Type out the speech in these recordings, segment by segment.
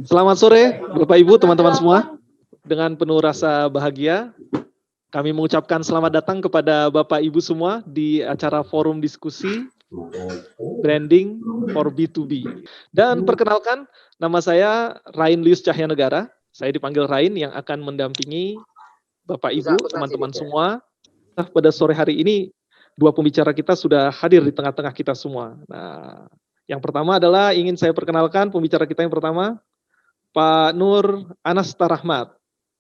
Selamat sore, Bapak Ibu, teman-teman semua. Dengan penuh rasa bahagia, kami mengucapkan selamat datang kepada Bapak Ibu semua di acara forum diskusi Branding for B2B. Dan perkenalkan, nama saya Rain Lius Cahyanegara. Saya dipanggil Rain yang akan mendampingi Bapak Ibu, teman-teman semua. Nah, pada sore hari ini, dua pembicara kita sudah hadir di tengah-tengah kita semua. Nah, yang pertama adalah ingin saya perkenalkan pembicara kita yang pertama, Pak Nur Anas Tarahmat.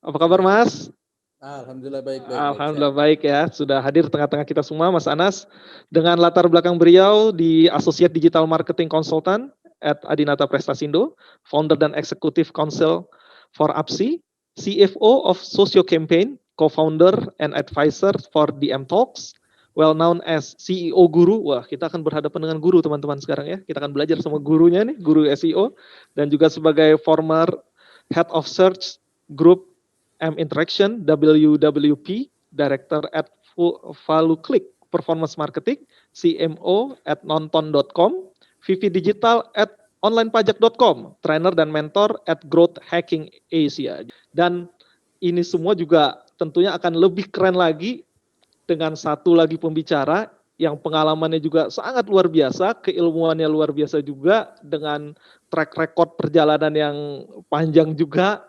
Apa kabar, Mas? Alhamdulillah baik. Alhamdulillah baik ya, sudah hadir tengah-tengah kita semua, Mas Anas. Dengan latar belakang beliau di Associate Digital Marketing Consultant at Adinata Prestasindo, Founder dan Executive Council for APSI, CFO of Socio Campaign, Co-founder and Advisor for DM Talks, well known as CEO Guru. Wah, kita akan berhadapan dengan guru teman-teman sekarang ya. Kita akan belajar sama gurunya nih, guru SEO. Dan juga sebagai former Head of Search Group M Interaction, WWP, Director at ValueClick Performance Marketing, CMO at nonton.com, VP Digital at onlinepajak.com, trainer dan mentor at Growth Hacking Asia. Dan ini semua juga tentunya akan lebih keren lagi dengan satu lagi pembicara yang pengalamannya juga sangat luar biasa, keilmuannya luar biasa juga, dengan track record perjalanan yang panjang juga,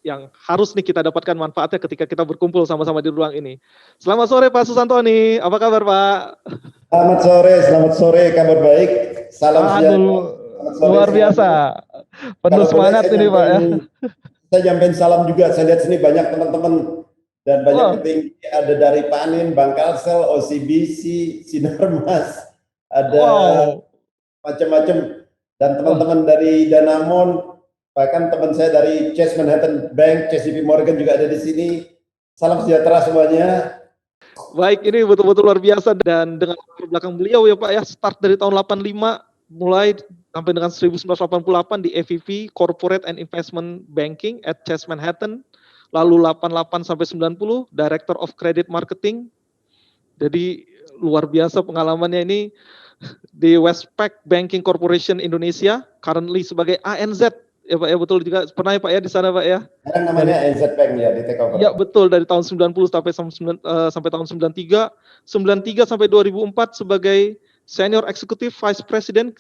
yang harus nih kita dapatkan manfaatnya ketika kita berkumpul sama-sama di ruang ini. Selamat sore Pak Susantoni, apa kabar Pak? Selamat sore, kabar baik. Salam sejahtera. Luar biasa, penuh semangat ini Pak ya. Saya nyampein salam juga, saya lihat sini banyak teman-teman dan banyak petinggi, ada dari Panin, Bang Kalsel, OCBC, Sinarmas, ada macam-macam, dan teman-teman dari Danamon, bahkan teman saya dari Chase Manhattan Bank, Chase JP Morgan juga ada di sini. Salam sejahtera semuanya. Baik, ini betul-betul luar biasa, dan dengan latar belakang beliau ya Pak ya, start dari tahun 85 mulai sampai dengan 1988 di EVP Corporate and Investment Banking at Chase Manhattan, lalu 88 sampai 90 Director of Credit Marketing. Jadi luar biasa pengalamannya ini di Westpac Banking Corporation Indonesia, currently sebagai ANZ. Ya Pak ya, betul juga pernah ya Pak ya di sana Pak ya. Sekarang namanya ANZ Bank ya di takeover. Ya betul, dari tahun 90 sampai tahun 93 sampai 2004 sebagai Senior Executive Vice President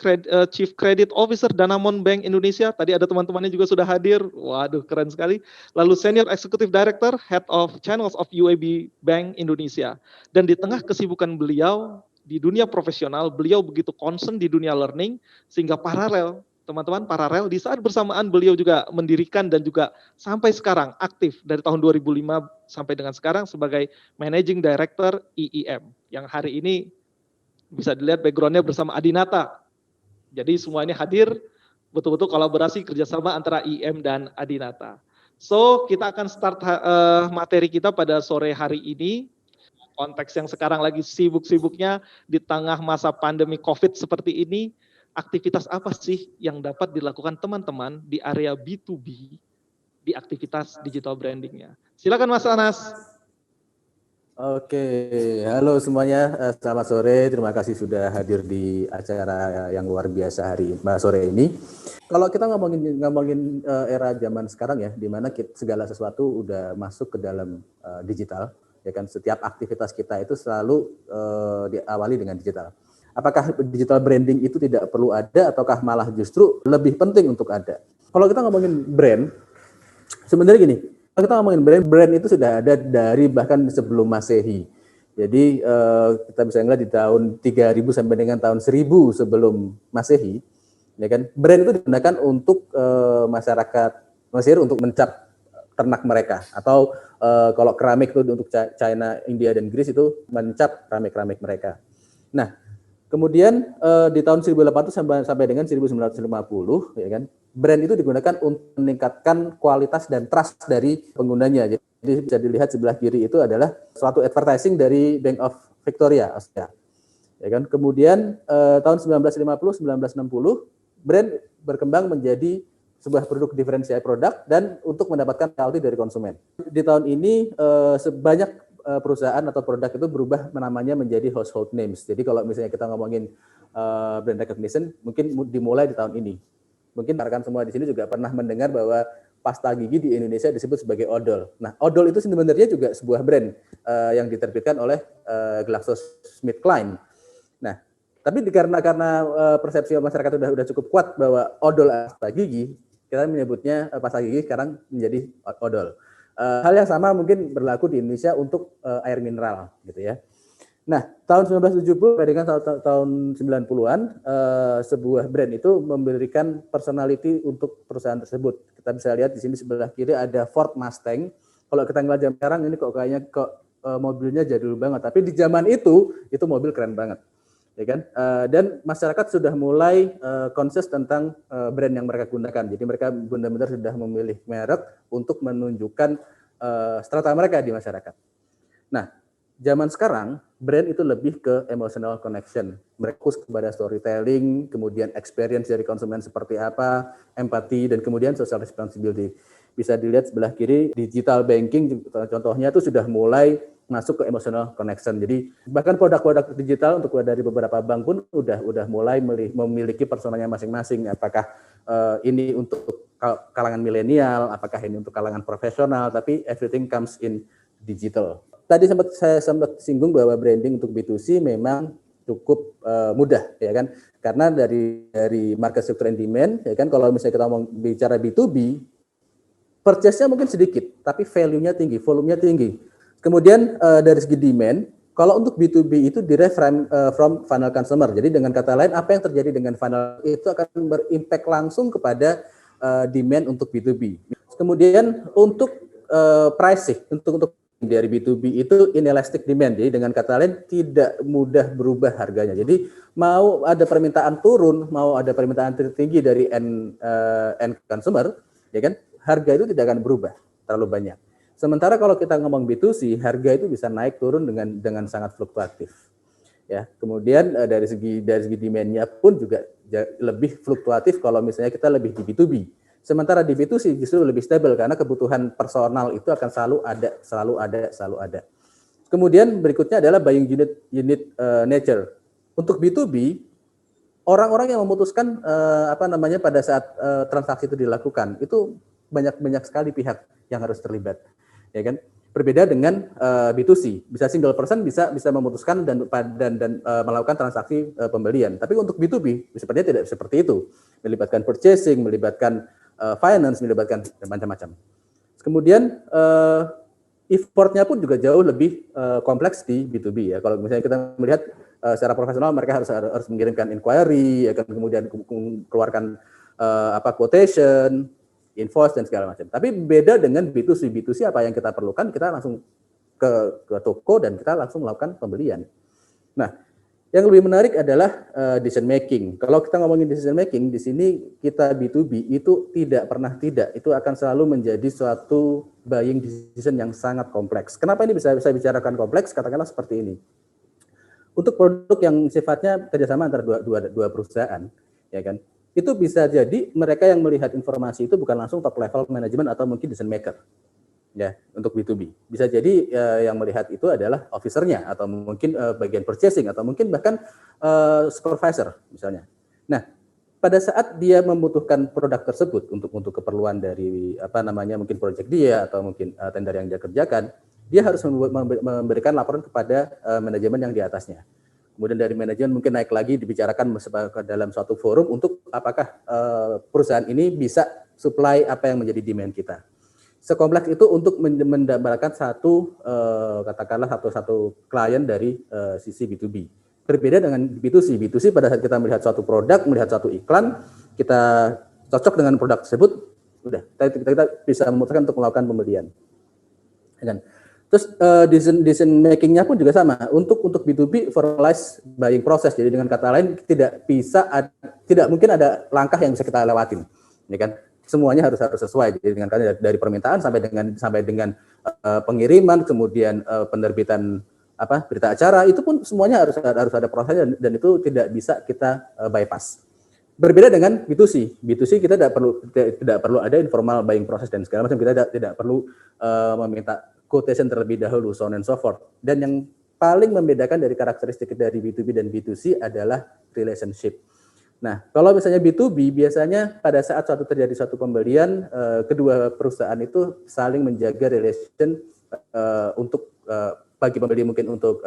Chief Credit Officer Danamon Bank Indonesia. Tadi ada teman-temannya juga sudah hadir. Waduh, keren sekali. Lalu Senior Executive Director Head of Channels of UAB Bank Indonesia. Dan di tengah kesibukan beliau di dunia profesional, beliau begitu concern di dunia learning sehingga paralel, teman-teman, paralel di saat bersamaan beliau juga mendirikan dan juga sampai sekarang aktif dari tahun 2005 sampai dengan sekarang sebagai Managing Director IEM yang hari ini bisa dilihat backgroundnya bersama Adinata. Jadi semua ini hadir, betul-betul kolaborasi kerjasama antara IEM dan Adinata. So kita akan start materi kita pada sore hari ini. Konteks yang sekarang lagi sibuk-sibuknya di tengah masa pandemi COVID seperti ini, aktivitas apa sih yang dapat dilakukan teman-teman di area B2B di aktivitas digital brandingnya? Silakan Mas Anas. Oke, halo semuanya, selamat sore. Terima kasih sudah hadir di acara yang luar biasa sore ini. Kalau kita ngomongin era zaman sekarang ya, di mana segala sesuatu udah masuk ke dalam digital, ya kan. Setiap aktivitas kita itu selalu diawali dengan digital. Apakah digital branding itu tidak perlu ada, ataukah malah justru lebih penting untuk ada? Kalau kita ngomongin brand, sebenarnya gini. Kalau kita ngomongin brand itu sudah ada dari bahkan sebelum Masehi. Jadi kita bisa ngeliat di tahun 3000 sampai dengan tahun 1000 sebelum Masehi, ya kan, brand itu digunakan untuk masyarakat Mesir untuk mencap ternak mereka, atau kalau keramik itu untuk China, India dan Greece itu mencap keramik mereka. Nah, kemudian di tahun 1800 sampai dengan 1950, ya kan, brand itu digunakan untuk meningkatkan kualitas dan trust dari penggunanya. Jadi bisa dilihat sebelah kiri itu adalah suatu advertising dari Bank of Victoria, Austria. Ya kan? Kemudian tahun 1950-1960, brand berkembang menjadi sebuah produk diferensiasi produk dan untuk mendapatkan royalti dari konsumen. Di tahun ini sebanyak perusahaan atau produk itu berubah namanya menjadi household names. Jadi kalau misalnya kita ngomongin brand recognition, mungkin dimulai di tahun ini. Mungkin rekan semua di sini juga pernah mendengar bahwa pasta gigi di Indonesia disebut sebagai odol. Nah, odol itu sebenarnya juga sebuah brand yang diterbitkan oleh GlaxoSmithKline. Nah, tapi karena persepsi masyarakat udah cukup kuat bahwa odol pasta gigi, kita menyebutnya pasta gigi sekarang menjadi odol. Hal yang sama mungkin berlaku di Indonesia untuk air mineral, gitu ya. Nah, tahun 1970 dengan tahun 90-an, sebuah brand itu memberikan personality untuk perusahaan tersebut. Kita bisa lihat di sini sebelah kiri ada Ford Mustang. Kalau kita ngeliat zaman sekarang ini kayaknya mobilnya jadul banget. Tapi di zaman itu mobil keren banget, ya kan? Dan masyarakat sudah mulai conscious tentang brand yang mereka gunakan. Jadi mereka benar-benar sudah memilih merek untuk menunjukkan strata mereka di masyarakat. Nah, zaman sekarang brand itu lebih ke emotional connection, fokus kepada storytelling, kemudian experience dari konsumen seperti apa, empati, dan kemudian social responsibility. Bisa dilihat sebelah kiri, digital banking contohnya itu sudah mulai masuk ke emotional connection. Jadi bahkan produk-produk digital untuk dari beberapa bank pun udah mulai memiliki personanya masing-masing. Apakah ini untuk kalangan milenial, apakah ini untuk kalangan profesional, tapi everything comes in digital. Tadi saya sempat singgung bahwa branding untuk B2C memang cukup mudah, ya kan? Karena dari market structure and demand, ya kan? Kalau misalnya kita mau bicara B2B, purchase-nya mungkin sedikit, tapi value-nya tinggi, volume-nya tinggi. Kemudian dari segi demand, kalau untuk B2B itu direct from final consumer. Jadi dengan kata lain, apa yang terjadi dengan final itu akan berimpact langsung kepada demand untuk B2B. Kemudian untuk pricing, untuk dari B2B itu inelastic demand. Jadi dengan kata lain tidak mudah berubah harganya. Jadi mau ada permintaan turun, mau ada permintaan tertinggi dari end consumer, ya kan? Harga itu tidak akan berubah terlalu banyak. Sementara kalau kita ngomong B2C, harga itu bisa naik turun dengan sangat fluktuatif. Ya, kemudian dari segi demand-nya pun juga lebih fluktuatif kalau misalnya kita lebih di B2B. Sementara di B2C justru lebih stabil karena kebutuhan personal itu akan selalu ada. Kemudian berikutnya adalah buying unit nature. Untuk B2B, orang-orang yang memutuskan pada saat transaksi itu dilakukan itu banyak sekali pihak yang harus terlibat, ya kan? Berbeda dengan B2C, bisa single person bisa memutuskan dan melakukan transaksi pembelian. Tapi untuk B2B sepertinya tidak seperti itu, melibatkan purchasing, melibatkan finance, melibatkan macam-macam. Kemudian effortnya pun juga jauh lebih kompleks di B2B ya. Kalau misalnya kita melihat secara profesional, mereka harus mengirimkan inquiry, ya kan, kemudian keluarkan quotation, invoice dan segala macam. Tapi beda dengan B2C. B2C apa yang kita perlukan, kita langsung ke toko dan kita langsung melakukan pembelian. Nah, yang lebih menarik adalah decision making. Kalau kita ngomongin decision making, di sini kita B2B itu tidak pernah tidak, itu akan selalu menjadi suatu buying decision yang sangat kompleks. Kenapa ini bisa bicarakan kompleks? Katakanlah seperti ini. Untuk produk yang sifatnya kerjasama antara dua perusahaan, ya kan? Itu bisa jadi mereka yang melihat informasi itu bukan langsung top level manajemen atau mungkin decision maker. Ya, untuk B2B. Bisa jadi yang melihat itu adalah officer-nya atau mungkin bagian purchasing atau mungkin bahkan supervisor misalnya. Nah, pada saat dia membutuhkan produk tersebut untuk keperluan dari mungkin project dia atau mungkin tender yang dia kerjakan, dia harus memberikan laporan kepada manajemen yang di atasnya. Kemudian dari manajemen mungkin naik lagi dibicarakan dalam suatu forum untuk apakah perusahaan ini bisa supply apa yang menjadi demand kita. Sekompleks itu untuk mendapatkan katakanlah satu klien dari sisi B2B. Berbeda dengan B2C. B2C pada saat kita melihat suatu produk, melihat suatu iklan, kita cocok dengan produk tersebut, udah kita bisa memutuskan untuk melakukan pembelian. Dan terus decision making-nya pun juga sama. Untuk B2B formalize buying process. Jadi dengan kata lain tidak mungkin ada langkah yang bisa kita lewatin, ya kan? Semuanya harus sesuai. Jadi dengan dari permintaan sampai dengan pengiriman, kemudian penerbitan berita acara, itu pun semuanya harus ada prosesnya dan itu tidak bisa kita bypass. Berbeda dengan B2C. B2C kita tidak perlu ada informal buying process dan segala macam. Kita tidak perlu meminta quotation terlebih dahulu, so on and so forth. Dan yang paling membedakan dari karakteristik dari B2B dan B2C adalah relationship. Nah, kalau misalnya B2B, biasanya pada saat terjadi suatu pembelian, kedua perusahaan itu saling menjaga relation untuk bagi pembeli mungkin untuk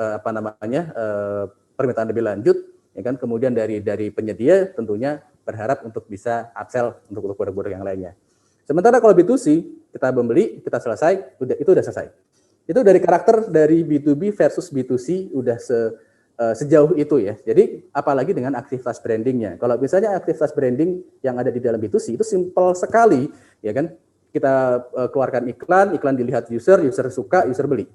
permintaan lebih lanjut, ya kan? Kemudian dari penyedia tentunya berharap untuk bisa upsell untuk produk-produk yang lainnya. Sementara kalau B2C, kita membeli, kita selesai, itu udah selesai. Itu dari karakter dari B2B versus B2C udah sejauh itu ya. Jadi apalagi dengan aktivitas brandingnya. Kalau misalnya aktivitas branding yang ada di dalam B2C itu simple sekali, ya kan? Kita keluarkan iklan dilihat user suka, user beli.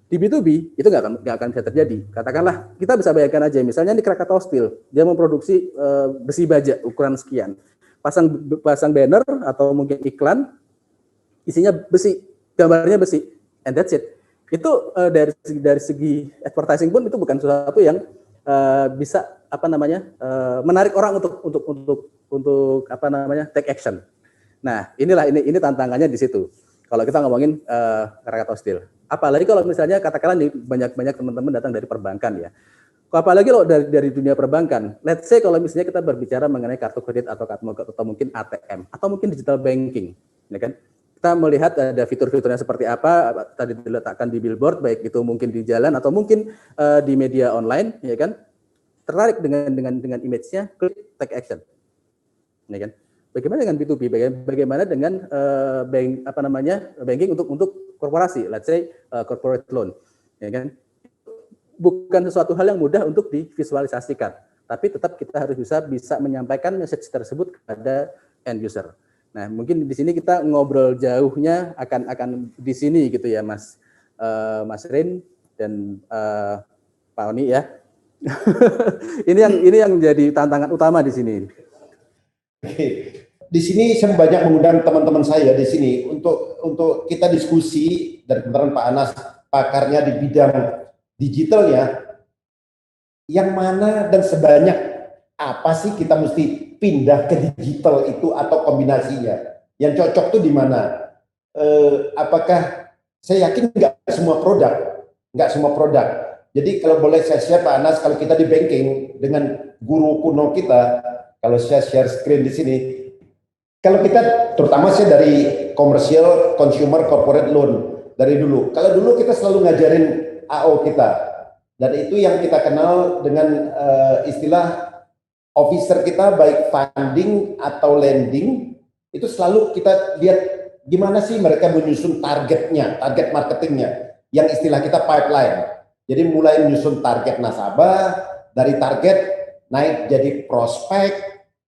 Di B2B itu nggak akan bisa terjadi. Katakanlah kita bisa bayangkan aja, misalnya di Krakatau Steel, dia memproduksi besi baja ukuran sekian, pasang banner atau mungkin iklan, isinya besi, gambarnya besi, and that's it. Itu dari segi advertising pun itu bukan sesuatu yang bisa menarik orang untuk take action. Nah, ini tantangannya di situ. Kalau kita ngomongin Krakatau Steel, apalagi kalau misalnya katakanlah banyak teman-teman datang dari perbankan ya. Apalagi kalau dari dunia perbankan, let's say kalau misalnya kita berbicara mengenai kartu kredit atau mungkin ATM atau mungkin digital banking, ya kan? Kita melihat ada fitur-fiturnya seperti apa tadi diletakkan di billboard, baik itu mungkin di jalan atau mungkin di media online, ya kan? Tertarik dengan image-nya, klik take action, ya kan? Bagaimana dengan B2B? Bagaimana dengan banking untuk korporasi, let's say corporate loan, ya kan? Bukan sesuatu hal yang mudah untuk divisualisasikan, tapi tetap kita harus bisa menyampaikan message tersebut kepada end user. Nah, mungkin di sini kita ngobrol jauhnya akan di sini gitu ya, Mas Rin dan Pak Oni ya. ini yang menjadi tantangan utama di sini. Oke. Di sini saya banyak mengundang teman-teman saya di sini untuk kita diskusi, dan kebetulan Pak Anas pakarnya di bidang digitalnya, yang mana dan sebanyak apa sih kita mesti pindah ke digital itu atau kombinasinya, yang cocok tuh di mana? Apakah saya yakin nggak semua produk. Jadi kalau boleh saya share Pak Anas, kalau kita di banking dengan guru kuno kita, kalau saya share screen di sini, kalau kita terutama saya dari commercial, consumer, corporate loan dari dulu. Kalau dulu kita selalu ngajarin AO kita, dan itu yang kita kenal dengan istilah officer kita, baik funding atau lending, itu selalu kita lihat gimana sih mereka menyusun targetnya, target marketingnya, yang istilah kita pipeline. Jadi mulai menyusun target nasabah, dari target naik jadi prospek,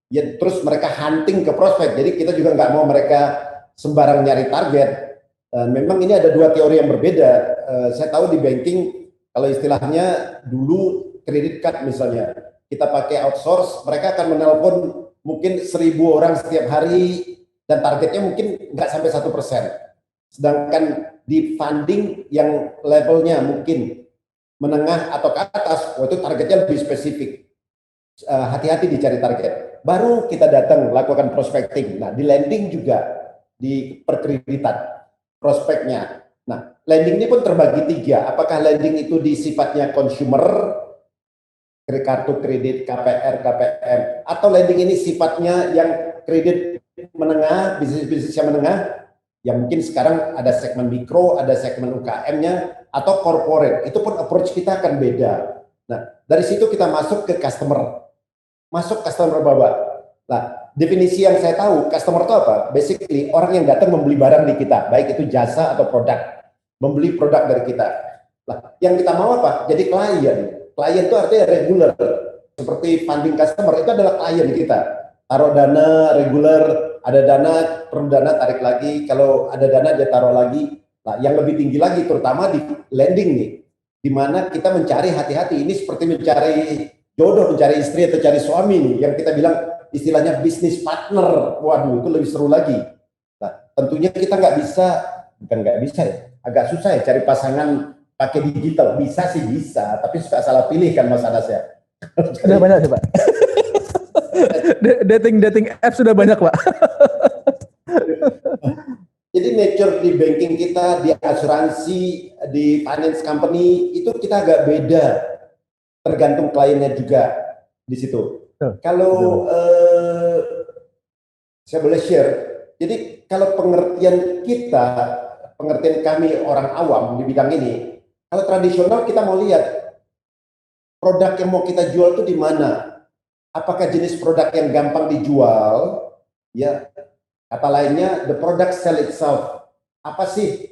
ya terus mereka hunting ke prospek. Jadi kita juga nggak mau mereka sembarang nyari target. Memang ini ada dua teori yang berbeda. Saya tahu di banking, kalau istilahnya dulu credit card misalnya, kita pakai outsource, mereka akan menelpon mungkin 1.000 orang setiap hari, dan targetnya mungkin nggak sampai 1%. Sedangkan di funding yang levelnya mungkin menengah atau ke atas, itu targetnya lebih spesifik. Hati-hati dicari target. Baru kita datang lakukan prospecting. Nah, di lending juga, di perkreditan, prospeknya. Nah, lending ini pun terbagi 3. Apakah lending itu di sifatnya consumer, kartu kredit, KPR, KPM, atau lending ini sifatnya yang kredit menengah, bisnis-bisnis yang menengah, yang mungkin sekarang ada segmen mikro, ada segmen UKM-nya, atau corporate. Itu pun approach kita akan beda. Nah, dari situ kita masuk ke customer bawah. Nah, definisi yang saya tahu, customer itu apa? Basically, orang yang datang membeli barang di kita, baik itu jasa atau produk, membeli produk dari kita. Nah, yang kita mau apa? Jadi klien. Klien itu artinya regular, seperti funding customer itu adalah klien kita. Taruh dana regular, ada dana, perlu dana tarik lagi, kalau ada dana dia taruh lagi. Nah, yang lebih tinggi lagi terutama di lending nih, di mana kita mencari hati-hati, ini seperti mencari jodoh, mencari istri atau cari suami nih, yang kita bilang istilahnya bisnis partner. Waduh, itu lebih seru lagi. Nah, tentunya kita nggak bisa ya, agak susah ya cari pasangan pakai digital. Bisa sih bisa, tapi suka salah pilih kan Mas Anas ya. Sudah banyak sih Pak. dating apps sudah banyak Pak. Jadi nature di banking kita, di asuransi, di finance company itu kita agak beda, tergantung kliennya juga di situ. Kalau saya boleh share, jadi kalau pengertian kita, pengertian kami orang awam di bidang ini, kalau tradisional kita mau lihat produk yang mau kita jual itu di mana, apakah jenis produk yang gampang dijual, ya, kata lainnya the product sell itself. Apa sih?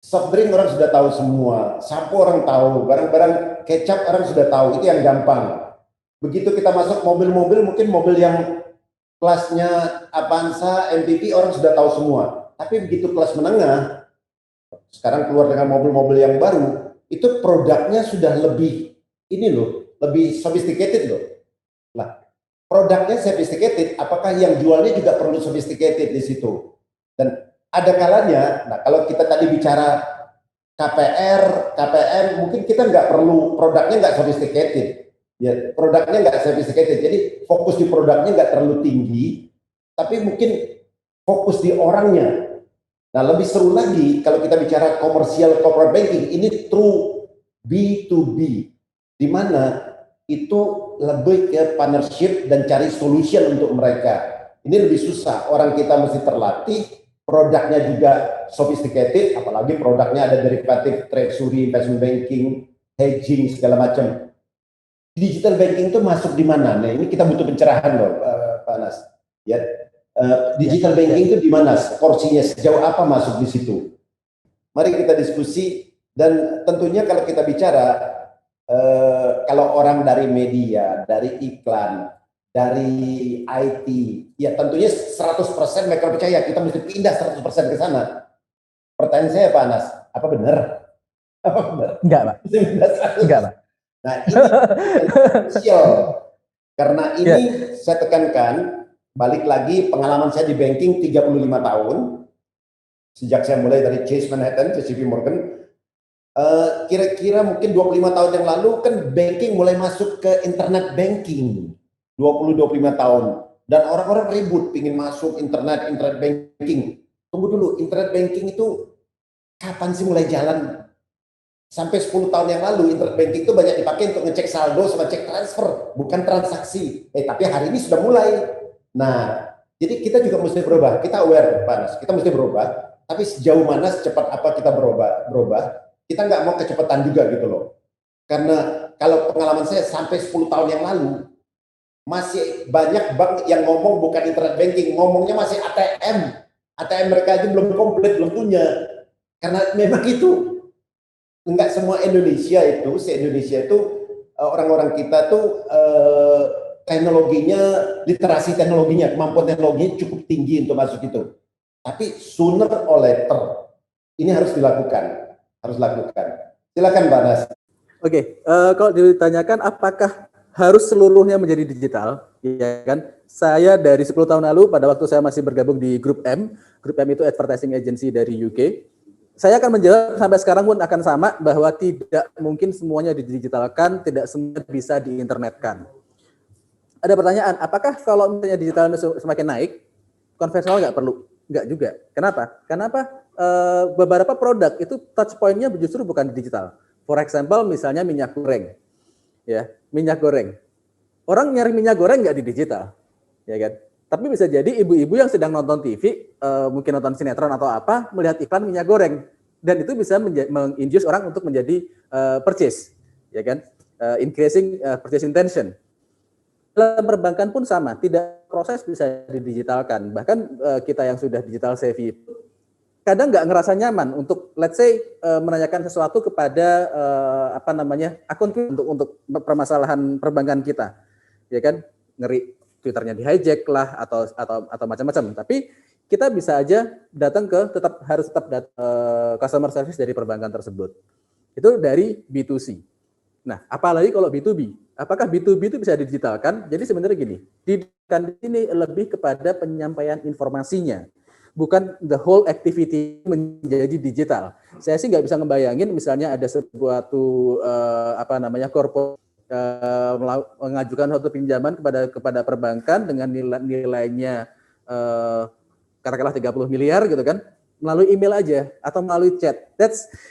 Soft drink orang sudah tahu semua, sampo orang tahu, barang-barang kecap orang sudah tahu, itu yang gampang. Begitu kita masuk mobil-mobil, mungkin mobil yang kelasnya Avanza, MPV orang sudah tahu semua. Tapi begitu kelas menengah, sekarang keluar dengan mobil-mobil yang baru, itu produknya sudah lebih, ini loh, lebih sophisticated loh. Nah, produknya sophisticated, apakah yang jualnya juga perlu sophisticated di situ? Dan ada kalanya, nah kalau kita tadi bicara KPR, KPM, mungkin kita nggak perlu, produknya nggak sophisticated. Ya, produknya nggak sophisticated, jadi fokus di produknya nggak terlalu tinggi, tapi mungkin fokus di orangnya. Nah, lebih seru lagi kalau kita bicara komersial corporate banking, ini true B2B, di mana itu lebih ke partnership dan cari solution untuk mereka. Ini lebih susah, orang kita mesti terlatih, produknya juga sophisticated, apalagi produknya ada derivatif, treasury, investment banking, hedging, segala macam. Digital banking itu masuk di mana? Nah, ini kita butuh pencerahan loh, Pak Anas. Ya, digital banking itu di mana? Porsinya sejauh apa masuk di situ? Mari kita diskusi, dan tentunya kalau kita bicara, kalau orang dari media, dari iklan, dari IT, ya tentunya 100% mereka percaya kita mesti pindah 100% ke sana. Pertanyaan saya Pak Anas, apa benar? Apa benar? Enggak, Pak. Enggak, Pak. Nah, ini krusial. Karena ini saya tekankan, balik lagi pengalaman saya di banking 35 tahun, sejak saya mulai dari Chase Manhattan, JP Morgan, kira-kira mungkin 25 tahun yang lalu kan banking mulai masuk ke internet banking, 20-25 tahun, dan orang-orang ribut pingin masuk internet banking. Tunggu dulu, internet banking itu kapan sih mulai jalan? Sampai 10 tahun yang lalu internet banking itu banyak dipakai untuk ngecek saldo sama cek transfer, bukan transaksi. Tapi hari ini sudah mulai. Nah, jadi kita juga mesti berubah. Kita aware, Pak Anas, kita mesti berubah. Tapi sejauh mana, secepat apa kita berubah, kita nggak mau kecepatan juga gitu loh. Karena kalau pengalaman saya sampai 10 tahun yang lalu, masih banyak bank yang ngomong bukan internet banking, ngomongnya masih ATM. ATM mereka aja belum komplit, belum punya. Karena memang itu, enggak semua Indonesia itu, se-Indonesia itu, orang-orang kita tuh teknologinya, literasi teknologinya, kemampuan teknologinya cukup tinggi untuk masuk itu. Tapi sooner or later, ini harus dilakukan. Silakan Pak Nas. Oke, kalau ditanyakan apakah harus seluruhnya menjadi digital, ya kan? Saya dari 10 tahun lalu, pada waktu saya masih bergabung di Grup M itu advertising agency dari UK, saya akan menjawab sampai sekarang pun akan sama, bahwa tidak mungkin semuanya didigitalkan, tidak semuanya bisa diinternetkan. Ada pertanyaan, apakah kalau misalnya digital semakin naik, konvensional nggak perlu? Nggak juga. Kenapa? Beberapa produk itu touch point-nya justru bukan di digital. For example, misalnya minyak goreng. Ya, minyak goreng. Orang nyari minyak goreng nggak di digital, ya kan? Tapi bisa jadi ibu-ibu yang sedang nonton TV, mungkin nonton sinetron atau apa, melihat iklan minyak goreng, dan itu bisa menginduce orang untuk menjadi purchase, ya kan? Increasing purchase intention. Dalam perbankan pun sama, tidak proses bisa didigitalkan. Bahkan kita yang sudah digital savvy kadang nggak ngerasa nyaman untuk, let's say, menanyakan sesuatu kepada akun untuk permasalahan perbankan kita, ya kan? Ngeri Twitternya di hijack lah atau macam-macam. Tapi kita bisa aja datang ke harus tetap customer service dari perbankan tersebut. Itu dari B2C. Nah, apalagi kalau B2B. Apakah B2B itu bisa digitalkan? Jadi sebenarnya gini, digitalkan ini lebih kepada penyampaian informasinya, bukan the whole activity menjadi digital. Saya sih nggak bisa ngebayangin misalnya ada suatu korporasi mengajukan suatu pinjaman kepada perbankan dengan nilainya katakanlah 30 miliar gitu kan, melalui email aja atau melalui chat.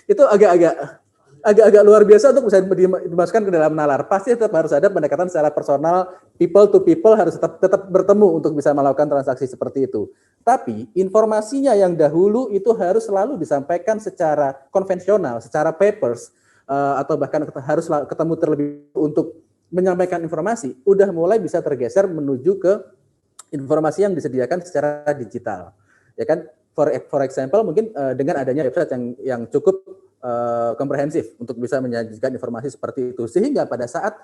Itu agak agak luar biasa untuk bisa dimasukkan ke dalam nalar. Pasti tetap harus ada pendekatan secara personal, people to people harus tetap bertemu untuk bisa melakukan transaksi seperti itu. Tapi informasinya yang dahulu itu harus selalu disampaikan secara konvensional, secara papers, atau bahkan harus ketemu terlebih untuk menyampaikan informasi, udah mulai bisa tergeser menuju ke informasi yang disediakan secara digital. Ya kan? For example, mungkin dengan adanya website yang cukup komprehensif untuk bisa menyajikan informasi seperti itu, sehingga pada saat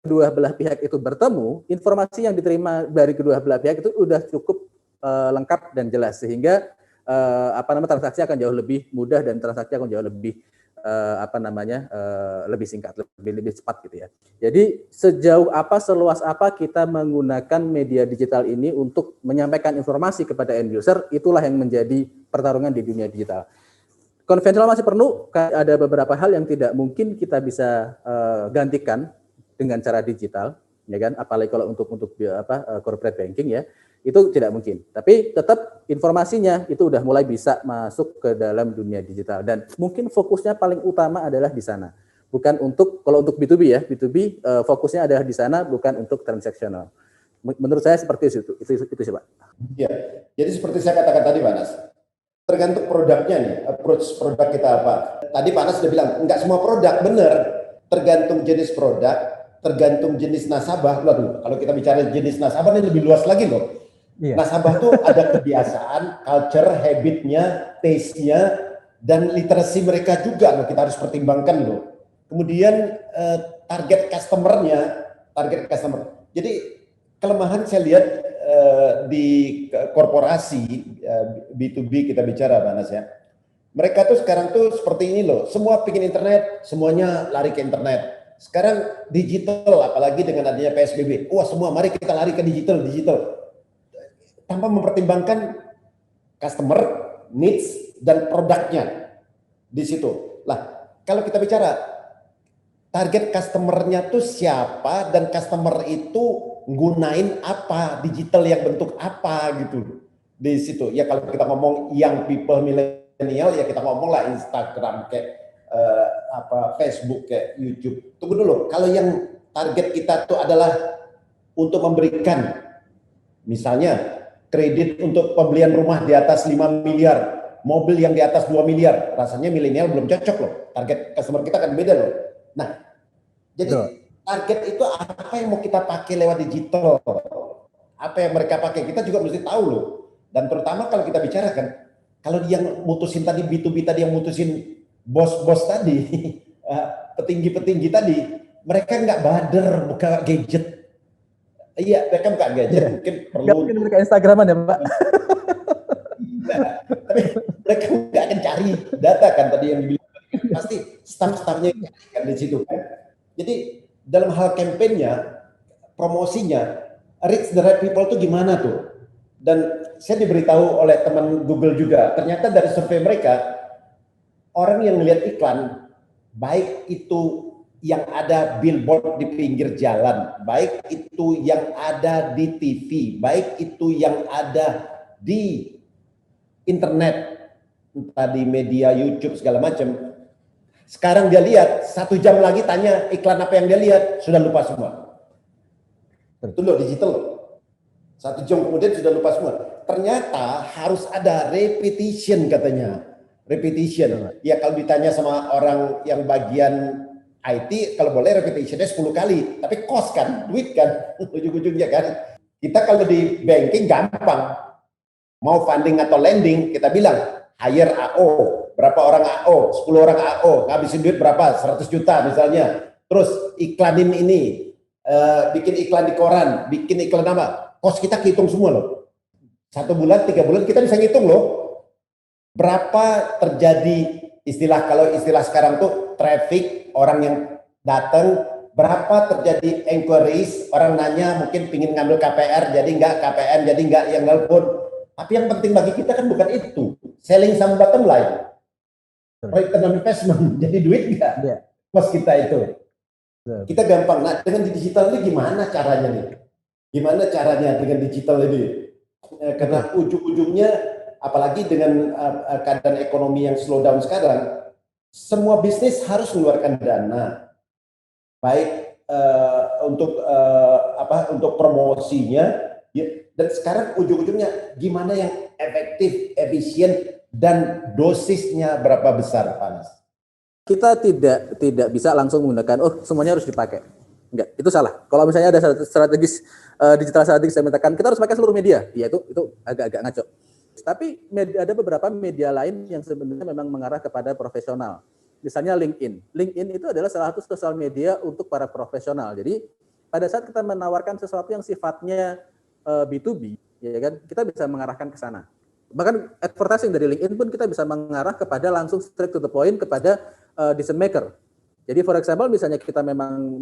kedua belah pihak itu bertemu, informasi yang diterima dari kedua belah pihak itu udah cukup lengkap dan jelas, sehingga transaksi akan jauh lebih mudah dan transaksi akan jauh lebih lebih singkat, lebih cepat gitu ya. Jadi sejauh apa, seluas apa kita menggunakan media digital ini untuk menyampaikan informasi kepada end user, itulah yang menjadi pertarungan di dunia digital. Konvensional masih perlu, ada beberapa hal yang tidak mungkin kita bisa gantikan dengan cara digital, ya kan? Apalagi kalau untuk corporate banking ya, itu tidak mungkin. Tapi tetap informasinya itu udah mulai bisa masuk ke dalam dunia digital, dan mungkin fokusnya paling utama adalah di sana. Bukan untuk, kalau untuk B2B ya, B2B fokusnya adalah di sana, bukan untuk transaksional. Menurut saya seperti itu sih Pak. Ya, jadi seperti saya katakan tadi Pak Anas, tergantung produknya nih, approach produk kita apa. Tadi Pak Anas sudah bilang, enggak semua produk, benar. Tergantung jenis produk, tergantung jenis nasabah. Waduh, kalau kita bicara jenis nasabah ini lebih luas lagi loh. Yeah. Nasabah tuh ada kebiasaan, culture, habitnya, taste-nya, dan literasi mereka juga loh, kita harus pertimbangkan loh. Kemudian target customer. Jadi kelemahan saya lihat di korporasi B2B kita bicara Pak Anas ya. Mereka tuh sekarang tuh seperti ini loh, semua bikin internet, semuanya lari ke internet. Sekarang digital, apalagi dengan adanya PSBB, wah semua mari kita lari ke digital. Tanpa mempertimbangkan customer needs dan produknya di situ. Lah, kalau kita bicara target customernya tuh siapa dan customer itu gunain apa, digital yang bentuk apa gitu di situ. Ya kalau kita ngomong young people milenial ya kita ngomong lah Instagram kayak Facebook kayak YouTube. Tunggu dulu, kalau yang target kita tuh adalah untuk memberikan misalnya kredit untuk pembelian rumah di atas 5 miliar, mobil yang di atas 2 miliar, rasanya milenial belum cocok loh. Target customer kita kan beda loh. Nah, jadi target itu apa yang mau kita pakai lewat digital, apa yang mereka pakai, kita juga mesti tahu loh. Dan terutama kalau kita bicarakan, kalau yang mutusin tadi B2B tadi, yang mutusin bos-bos tadi, petinggi-petinggi tadi, mereka nggak bader buka gadget. Iya, mereka buka gadget mungkin perlu. Nggak mungkin mereka Instagraman ya Pak. Tapi mereka nggak akan cari data kan tadi yang dibilang. Pasti staff-staffnya kan di situ kan. Jadi dalam hal kampanyenya, promosinya, reach the right people tuh gimana tuh? Dan saya diberitahu oleh teman Google juga, ternyata dari survei mereka, orang yang melihat iklan, baik itu yang ada billboard di pinggir jalan, baik itu yang ada di TV, baik itu yang ada di internet, entah di media YouTube segala macam. Sekarang dia lihat, 1 jam lagi tanya iklan apa yang dia lihat, sudah lupa semua. Itu loh digital loh. 1 jam kemudian sudah lupa semua. Ternyata harus ada repetition katanya. Repetition. Ya kalau ditanya sama orang yang bagian IT, kalau boleh repetitionnya 10 kali. Tapi cost kan, duit kan, ujung-ujungnya kan. Kita kalau di banking gampang. Mau funding atau lending, kita bilang hire AO. Berapa orang AO? 10 orang AO. Ngabisin duit berapa? 100 juta misalnya. Terus iklanin ini. Bikin iklan di koran. Bikin iklan apa? Cost kita hitung semua loh. 1 bulan, 3 bulan kita bisa ngitung loh. Berapa terjadi kalau istilah sekarang tuh traffic, orang yang datang, berapa terjadi inquiries, orang nanya mungkin pingin ngambil KPR jadi enggak, KPN jadi enggak, yang nelpon. Tapi yang penting bagi kita kan bukan itu, selling sama bottom line, return on investment, jadi duit enggak, cost kita itu. Kita gampang. Nah dengan digital ini gimana caranya nih? Gimana caranya dengan digital ini? Karena ujung-ujungnya apalagi dengan keadaan ekonomi yang slow down sekarang, semua bisnis harus mengeluarkan dana, baik untuk promosinya, ya, dan sekarang ujung-ujungnya gimana yang efektif, efisien, dan dosisnya berapa besar, Pak Anas? Kita tidak bisa langsung menggunakan semuanya harus dipakai. Enggak, itu salah. Kalau misalnya ada strategis digital strategis yang mengatakan kita harus pakai seluruh media, ya itu agak-agak ngaco. Tapi ada beberapa media lain yang sebenarnya memang mengarah kepada profesional. Misalnya LinkedIn. LinkedIn itu adalah salah satu sosial media untuk para profesional. Jadi pada saat kita menawarkan sesuatu yang sifatnya B2B, ya kan, kita bisa mengarahkan ke sana. Bahkan advertising dari LinkedIn pun kita bisa mengarah kepada langsung straight to the point kepada decision maker. Jadi for example misalnya kita memang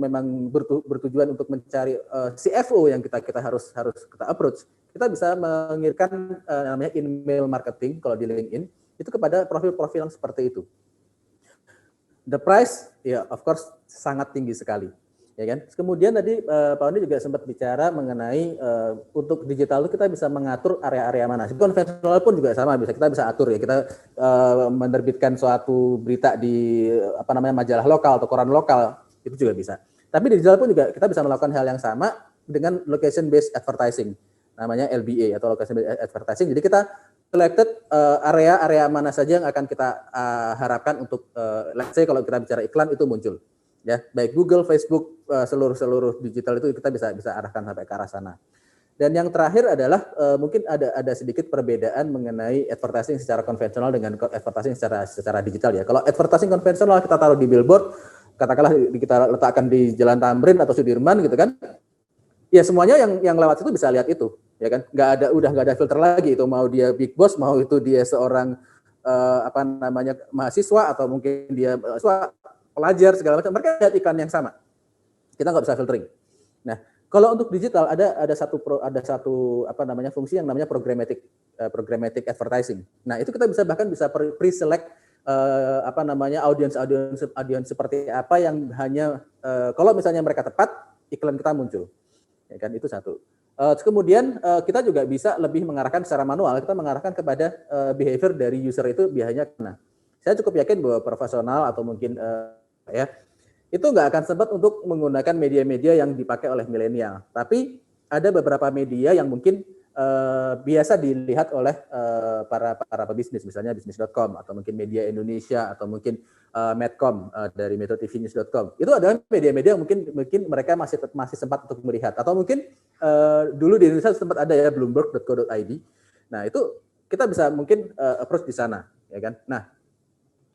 bertujuan untuk mencari CFO yang kita harus kita approach, kita bisa mengirimkan namanya email marketing kalau di LinkedIn itu kepada profil-profil yang seperti itu. The price ya of course sangat tinggi sekali. Ya kan? Kemudian tadi Pak Ondi juga sempat bicara mengenai untuk digital itu kita bisa mengatur area-area mana. Konvensional pun juga sama, kita bisa atur ya. Kita menerbitkan suatu berita di majalah lokal atau koran lokal itu juga bisa. Tapi di digital pun juga kita bisa melakukan hal yang sama dengan location based advertising, namanya LBA atau location based advertising. Jadi kita selected area-area mana saja yang akan kita harapkan untuk let's say kalau kita bicara iklan itu muncul. Ya, baik Google, Facebook, seluruh digital itu kita bisa arahkan sampai ke arah sana. Dan yang terakhir adalah mungkin ada sedikit perbedaan mengenai advertising secara konvensional dengan advertising secara digital ya. Kalau advertising konvensional kita taruh di billboard, katakanlah kita letakkan di Jalan Tamrin atau Sudirman gitu kan. Ya semuanya yang lewat itu bisa lihat itu, ya kan? Udah nggak ada filter lagi itu, mau dia big boss, mau itu dia seorang mahasiswa atau mungkin dia pelajar segala macam, mereka lihat iklan yang sama. Kita nggak bisa filtering. Nah, kalau untuk digital ada satu fungsi yang namanya programmatic advertising. Nah, itu kita bahkan bisa pre-select audience seperti apa yang hanya kalau misalnya mereka tepat, iklan kita muncul. Ya kan, itu satu. Kemudian kita juga bisa lebih mengarahkan secara manual, kita mengarahkan kepada behavior dari user itu biasanya. Nah, saya cukup yakin bahwa profesional atau mungkin itu nggak akan sempat untuk menggunakan media-media yang dipakai oleh milenial. Tapi ada beberapa media yang mungkin biasa dilihat oleh para pebisnis, misalnya bisnis.com atau mungkin Media Indonesia atau mungkin Medcom dari metodtvnews.com. Itu adalah media-media yang mungkin mereka masih sempat untuk melihat. Atau mungkin dulu di Indonesia sempat ada ya bloomberg.co.id. Nah itu kita bisa mungkin approach di sana, ya kan. Nah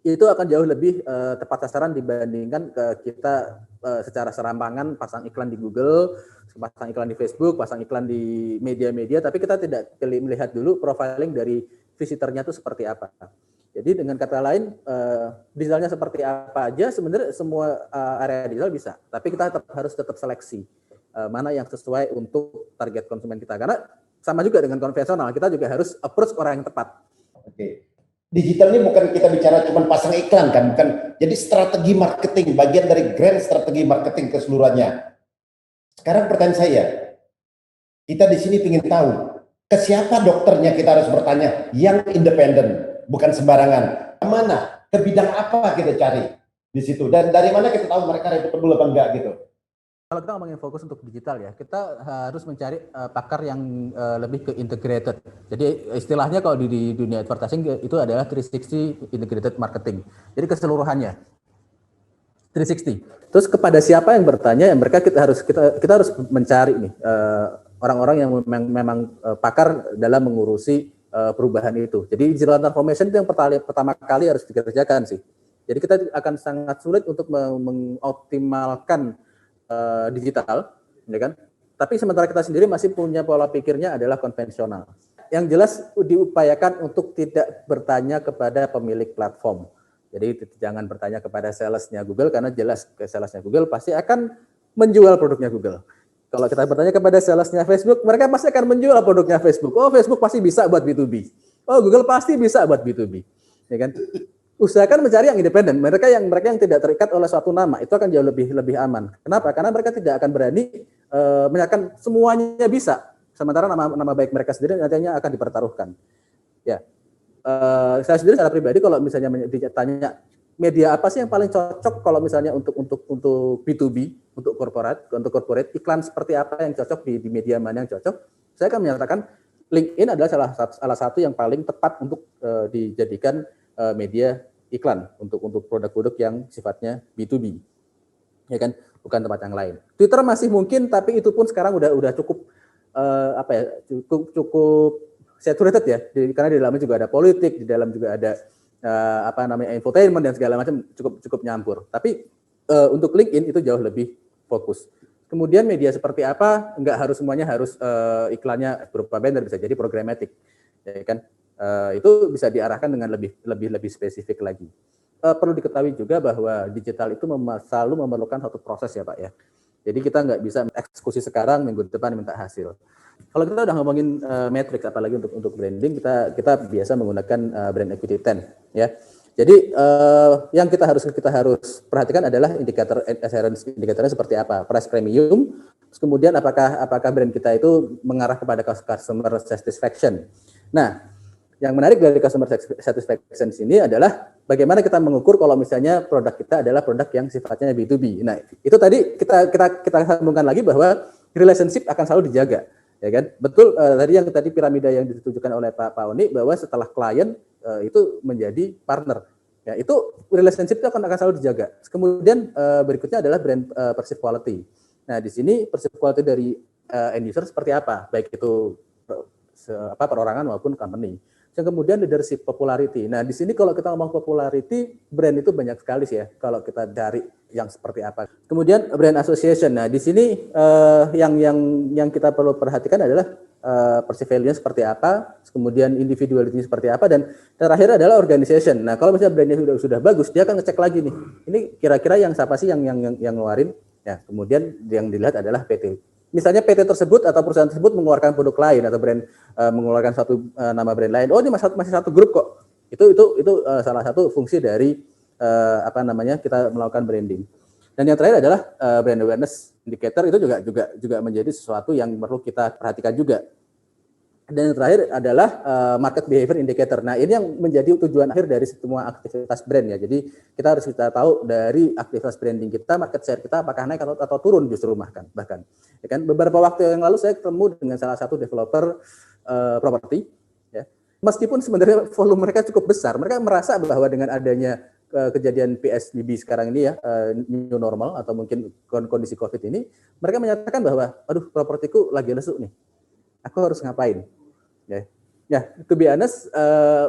itu akan jauh lebih tepat sasaran dibandingkan kita secara serampangan pasang iklan di Google, pasang iklan di Facebook, pasang iklan di media-media, tapi kita tidak melihat dulu profiling dari visitornya itu seperti apa. Jadi dengan kata lain, digitalnya seperti apa aja, sebenarnya semua area digital bisa, tapi kita harus tetap seleksi mana yang sesuai untuk target konsumen kita. Karena sama juga dengan konvensional, kita juga harus approach orang yang tepat. Oke. Digital ini bukan kita bicara cuma pasang iklan kan, bukan. Jadi strategi marketing, bagian dari grand strategi marketing keseluruhannya. Sekarang pertanyaan saya, kita di sini ingin tahu, ke siapa dokternya kita harus bertanya, yang independen, bukan sembarangan. Kemana, ke bidang apa kita cari di situ, dan dari mana kita tahu mereka reputable apa enggak gitu. Kalau kita ngomongin fokus untuk digital ya, kita harus mencari pakar yang lebih ke integrated. Jadi istilahnya kalau di dunia advertising itu adalah 360 integrated marketing. Jadi keseluruhannya 360. Terus kepada siapa yang bertanya, yang mereka kita harus mencari nih orang-orang yang memang pakar dalam mengurusi perubahan itu. Jadi digital transformation itu yang pertama kali harus dikerjakan sih. Jadi kita akan sangat sulit untuk mengoptimalkan digital, ya kan? Tapi sementara kita sendiri masih punya pola pikirnya adalah konvensional. Yang jelas diupayakan untuk tidak bertanya kepada pemilik platform. Jadi jangan bertanya kepada salesnya Google, karena jelas ke salesnya Google pasti akan menjual produknya Google. Kalau kita bertanya kepada salesnya Facebook, mereka pasti akan menjual produknya Facebook. Oh, Facebook pasti bisa buat B2B. Oh, Google pasti bisa buat B2B. Ya kan? Usahakan mencari yang independen, mereka yang tidak terikat oleh suatu nama, itu akan jauh lebih aman. Kenapa? Karena mereka tidak akan berani menyatakan semuanya bisa, sementara nama baik mereka sendiri nantinya akan dipertaruhkan. Ya, saya sendiri secara pribadi kalau misalnya ditanya media apa sih yang paling cocok kalau misalnya untuk B2B, untuk corporate, iklan seperti apa yang cocok di media mana yang cocok? Saya akan menyatakan LinkedIn adalah salah satu yang paling tepat untuk dijadikan media iklan untuk produk-produk yang sifatnya B2B, ya kan, bukan tempat yang lain. Twitter masih mungkin, tapi itu pun sekarang udah cukup cukup saturated ya, karena di dalamnya juga ada politik, di dalam juga ada infotainment dan segala macam, cukup nyampur. Tapi untuk LinkedIn itu jauh lebih fokus. Kemudian media seperti apa? Enggak harus semuanya harus iklannya berupa banner, bisa jadi programmatic, ya kan? Itu bisa diarahkan dengan lebih spesifik lagi. Perlu diketahui juga bahwa digital itu selalu memerlukan satu proses ya Pak ya. Jadi kita nggak bisa eksekusi sekarang, minggu depan minta hasil. Kalau kita udah ngomongin metrics, apalagi untuk branding, kita biasa menggunakan brand equity 10 ya. Jadi yang kita harus perhatikan adalah indikator adherence, indikatornya seperti apa, price premium, terus kemudian apakah brand kita itu mengarah kepada customer satisfaction. Nah, yang menarik dari customer satisfaction sini adalah bagaimana kita mengukur kalau misalnya produk kita adalah produk yang sifatnya B2B. Nah, itu tadi kita sambungkan lagi bahwa relationship akan selalu dijaga, ya kan? Betul, tadi piramida yang ditujukan oleh Pak Oni bahwa setelah klien itu menjadi partner. Ya, itu relationship itu akan selalu dijaga. Kemudian berikutnya adalah brand perceived quality. Nah, di sini perceived quality dari end user seperti apa? Baik itu perorangan maupun company. Yang kemudian leadership popularity. Nah, di sini kalau kita ngomong popularity, brand itu banyak sekali sih ya. Kalau kita dari yang seperti apa. Kemudian brand association. Nah, di sini yang kita perlu perhatikan adalah perceived value seperti apa, kemudian individuality seperti apa, dan terakhir adalah organization. Nah, kalau misalnya brandnya sudah bagus, dia akan ngecek lagi nih. Ini kira-kira yang siapa sih yang ngeluarin? Ya, kemudian yang dilihat adalah PT. Misalnya PT tersebut atau perusahaan tersebut mengeluarkan produk lain atau brand mengeluarkan satu nama brand lain. Oh, ini masih satu grup kok. Itu salah satu fungsi dari kita melakukan branding. Dan yang terakhir adalah brand awareness indicator, itu juga menjadi sesuatu yang perlu kita perhatikan juga. Dan yang terakhir adalah market behavior indicator. Nah, ini yang menjadi tujuan akhir dari semua aktivitas brand ya. Jadi kita harus tahu dari aktivitas branding kita, market share kita apakah naik atau turun justru bahkan. Ya kan, beberapa waktu yang lalu saya ketemu dengan salah satu developer properti ya. Meskipun sebenarnya volume mereka cukup besar, mereka merasa bahwa dengan adanya kejadian PSBB sekarang ini ya, new normal atau mungkin kondisi Covid ini, mereka menyatakan bahwa aduh, propertiku lagi lesu nih. Aku harus ngapain? Ya, to be honest,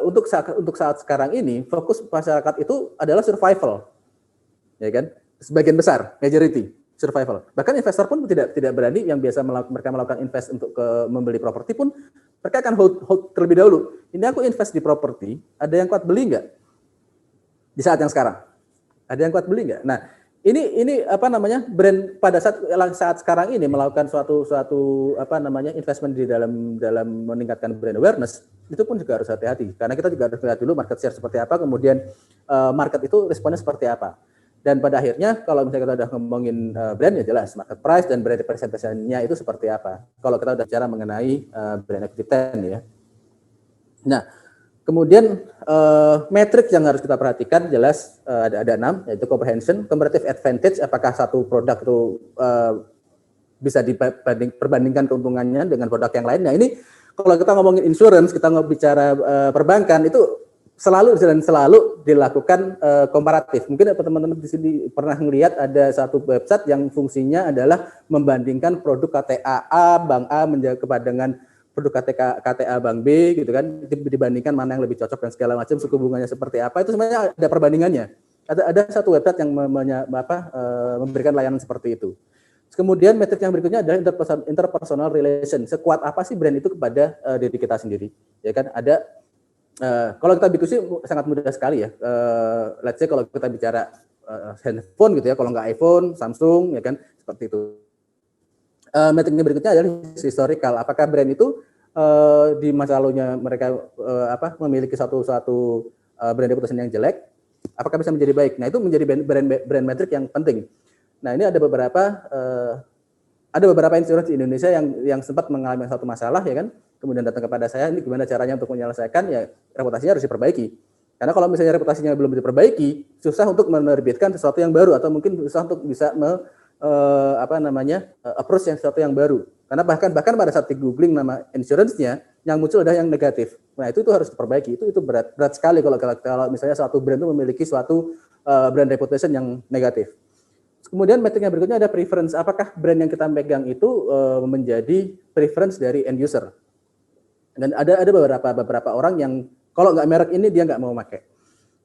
untuk saat sekarang ini fokus masyarakat itu adalah survival, ya kan? Sebagian besar, majority survival. Bahkan investor pun tidak berani, yang biasa mereka melakukan invest untuk membeli properti pun mereka akan hold terlebih dahulu. Ini aku invest di properti, ada yang kuat beli nggak? Di saat yang sekarang, ada yang kuat beli nggak? Nah, ini brand pada saat sekarang ini melakukan suatu investment di dalam meningkatkan brand awareness, itu pun juga harus hati-hati karena kita juga harus lihat dulu market share seperti apa, kemudian market itu responnya seperti apa. Dan pada akhirnya kalau misalnya kita udah ngomongin brand, ya jelas market price dan brand representation-nya itu seperti apa. Kalau kita udah bicara mengenai brand equity 10 ya. Nah, kemudian metrik yang harus kita perhatikan jelas ada 6, yaitu comprehension, comparative advantage, apakah satu produk itu bisa diperbandingkan keuntungannya dengan produk yang lain. Nah, ini kalau kita ngomongin insurance, kita bicara perbankan, itu selalu dilakukan komparatif. Mungkin teman-teman di sini pernah melihat ada satu website yang fungsinya adalah membandingkan produk KTA A, Bank A dengan produk KTA Bank B gitu kan, dibandingkan mana yang lebih cocok dan segala macam, suku bunganya seperti apa, itu sebenarnya ada perbandingannya. Ada satu website yang memberikan layanan seperti itu. Kemudian metrik yang berikutnya adalah interpersonal relation. Sekuat apa sih brand itu kepada diri kita sendiri? Ya kan, ada kalau kita B2C sangat mudah sekali ya. Let's say kalau kita bicara handphone gitu ya, kalau nggak iPhone, Samsung ya kan, seperti itu. Metriknya berikutnya adalah historical. Apakah brand itu di masa lalunya mereka memiliki suatu brand reputation yang jelek, apakah bisa menjadi baik? Nah, itu menjadi brand metrik yang penting. Nah, ini ada beberapa insurance di Indonesia yang sempat mengalami satu masalah ya kan, kemudian datang kepada saya, ini gimana caranya untuk menyelesaikan, ya reputasinya harus diperbaiki. Karena kalau misalnya reputasinya belum diperbaiki, susah untuk menerbitkan sesuatu yang baru atau mungkin susah untuk bisa approach yang sesuatu yang baru. Karena bahkan pada saat di googling nama insurance-nya, yang muncul adalah yang negatif. Nah itu harus diperbaiki. Itu berat sekali kalau misalnya suatu brand itu memiliki suatu brand reputation yang negatif. Kemudian metrik yang berikutnya ada preference. Apakah brand yang kita pegang itu menjadi preference dari end user? Dan ada beberapa orang yang kalau nggak merek ini dia nggak mau pakai.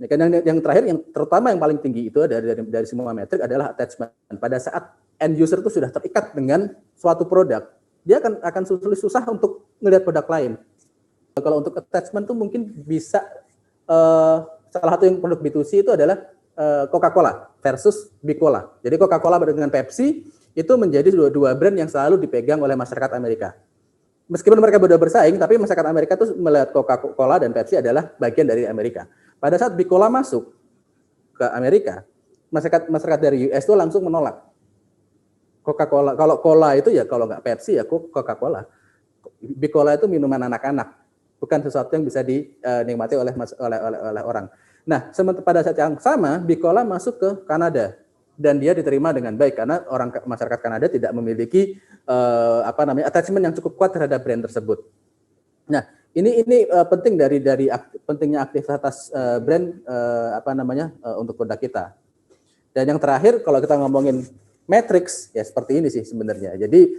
Ya kan yang terakhir, yang terutama yang paling tinggi itu dari semua metrik adalah attachment. Pada saat end user itu sudah terikat dengan suatu produk, dia akan susah untuk melihat produk lain. Kalau untuk attachment itu mungkin bisa salah satu yang produk B2C itu adalah Coca-Cola versus Bicola. Jadi Coca-Cola dengan Pepsi itu menjadi dua brand yang selalu dipegang oleh masyarakat Amerika. Meskipun mereka berdua bersaing, tapi masyarakat Amerika itu melihat Coca-Cola dan Pepsi adalah bagian dari Amerika. Pada saat Bicola masuk ke Amerika, masyarakat dari US itu langsung menolak Coca-Cola. Kalau cola itu ya kalau nggak Pepsi ya Coca-Cola. Bicola itu minuman anak-anak, bukan sesuatu yang bisa dinikmati oleh orang. Nah, pada saat yang sama Bicola masuk ke Kanada. Dan dia diterima dengan baik karena masyarakat Kanada tidak memiliki attachment yang cukup kuat terhadap brand tersebut. Nah, ini penting dari pentingnya aktivitas brand untuk produk kita. Dan yang terakhir kalau kita ngomongin matrix ya seperti ini sih sebenarnya. Jadi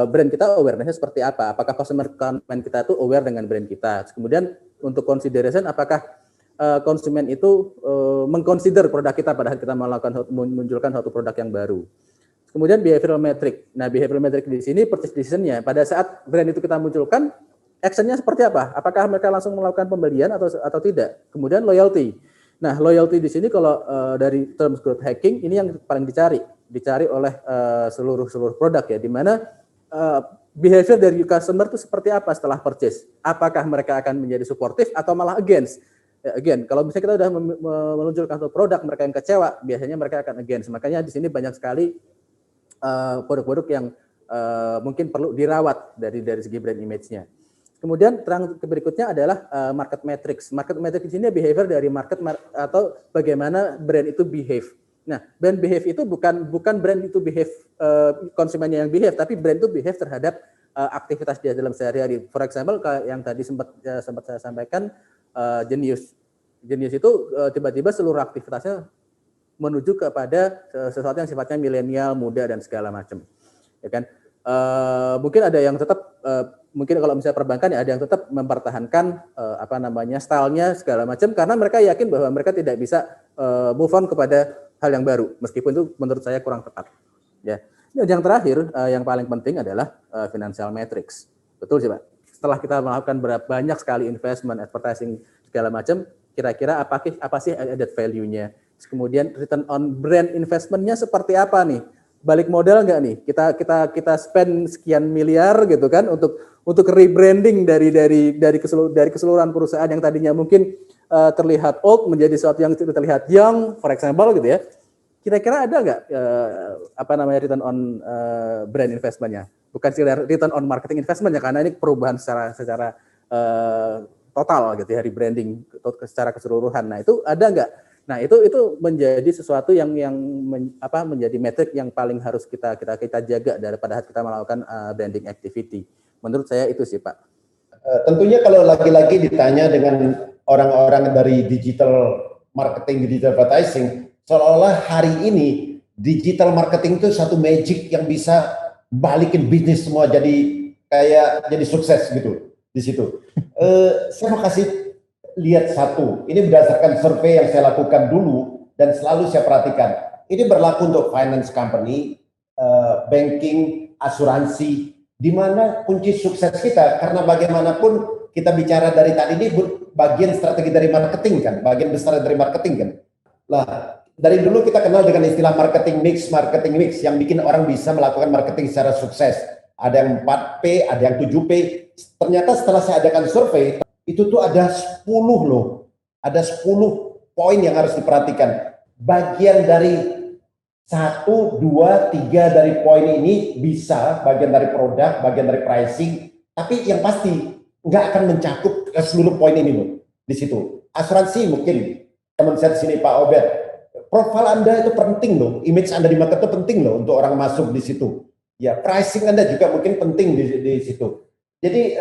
brand kita awareness-nya seperti apa? Apakah customer kita itu aware dengan brand kita? Kemudian untuk consideration apakah konsumen itu mengconsider produk kita pada saat kita memunculkan suatu produk yang baru. Kemudian behavioral metric. Nah, behavioral metric di sini purchase decision-nya. Pada saat brand itu kita munculkan, action-nya seperti apa? Apakah mereka langsung melakukan pembelian atau tidak? Kemudian loyalty. Nah, loyalty di sini kalau dari terms growth hacking ini yang paling dicari oleh seluruh produk ya, di mana behavior dari customer itu seperti apa setelah purchase? Apakah mereka akan menjadi supportive atau malah against? Again, kalau misalnya kita sudah meluncurkan satu produk mereka yang kecewa, biasanya mereka akan against. Makanya di sini banyak sekali produk-produk yang mungkin perlu dirawat dari segi brand image-nya. Kemudian berikutnya adalah market metrics. Market metrics di sini behavior dari market atau bagaimana brand itu behave. Nah, brand behave itu bukan brand itu behave konsumennya yang behave, tapi brand itu behave terhadap aktivitas dia dalam sehari-hari. For example, yang tadi sempat saya sampaikan. Genius itu tiba-tiba seluruh aktivitasnya menuju kepada sesuatu yang sifatnya milenial, muda dan segala macam, ya kan? Mungkin ada yang tetap mungkin kalau misalnya perbankan ya ada yang tetap mempertahankan stylenya segala macam karena mereka yakin bahwa mereka tidak bisa move on kepada hal yang baru, meskipun itu menurut saya kurang tepat. Ya. Dan yang terakhir yang paling penting adalah financial metrics, betul sih Pak? Setelah kita melakukan banyak sekali investment, advertising segala macam, kira-kira apa sih added value-nya? Kemudian return on brand investment-nya seperti apa nih? Balik modal nggak nih? Kita spend sekian miliar gitu kan untuk rebranding dari keseluruhan perusahaan yang tadinya mungkin terlihat old menjadi sesuatu yang terlihat young, for example gitu ya. Kira-kira ada nggak return on brand investment-nya? Bukan return on marketing investment ya, karena ini perubahan secara total gitu ya, rebranding secara keseluruhan. Nah itu ada nggak? Nah itu menjadi sesuatu yang menjadi metrik yang paling harus kita jaga pada saat kita melakukan branding activity. Menurut saya itu sih Pak. Tentunya kalau lagi-lagi ditanya dengan orang-orang dari digital marketing, digital advertising, seolah-olah hari ini digital marketing itu satu magic yang bisa balikin bisnis semua jadi sukses gitu di situ. Saya mau kasih lihat satu. Ini berdasarkan survei yang saya lakukan dulu dan selalu saya perhatikan. Ini berlaku untuk finance company, banking, asuransi, di mana kunci sukses kita karena bagaimanapun kita bicara dari tadi ini bagian strategi dari marketing kan, bagian besar dari marketing kan. Nah, dari dulu kita kenal dengan istilah marketing mix yang bikin orang bisa melakukan marketing secara sukses. Ada yang 4P, ada yang 7P. Ternyata setelah saya adakan survei, itu tuh ada 10 loh. Ada 10 poin yang harus diperhatikan. Bagian dari 1, 2, 3 dari poin ini bisa, bagian dari produk, bagian dari pricing. Tapi yang pasti nggak akan mencakup seluruh poin ini loh di situ. asuransi mungkin teman saya di sini Pak Obed, profil Anda itu penting loh, image Anda di market itu penting loh untuk orang masuk di situ. Ya, pricing Anda juga mungkin penting di situ. Jadi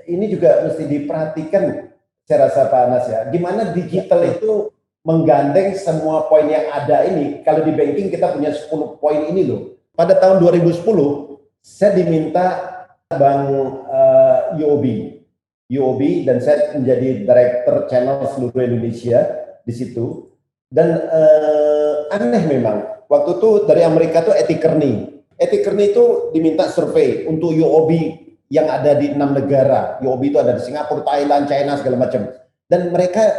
ini juga mesti diperhatikan, saya rasa Pak Anas ya. Gimana digital itu menggandeng semua poin yang ada ini. Kalau di banking kita punya 10 poin ini loh. Pada tahun 2010 saya diminta Bank UOB dan saya menjadi director channel seluruh Indonesia di situ. Dan aneh memang, waktu itu dari Amerika tuh Eti Kearney itu diminta survei untuk UOB yang ada di 6 negara. UOB itu ada di Singapura, Thailand, China, segala macam. Dan mereka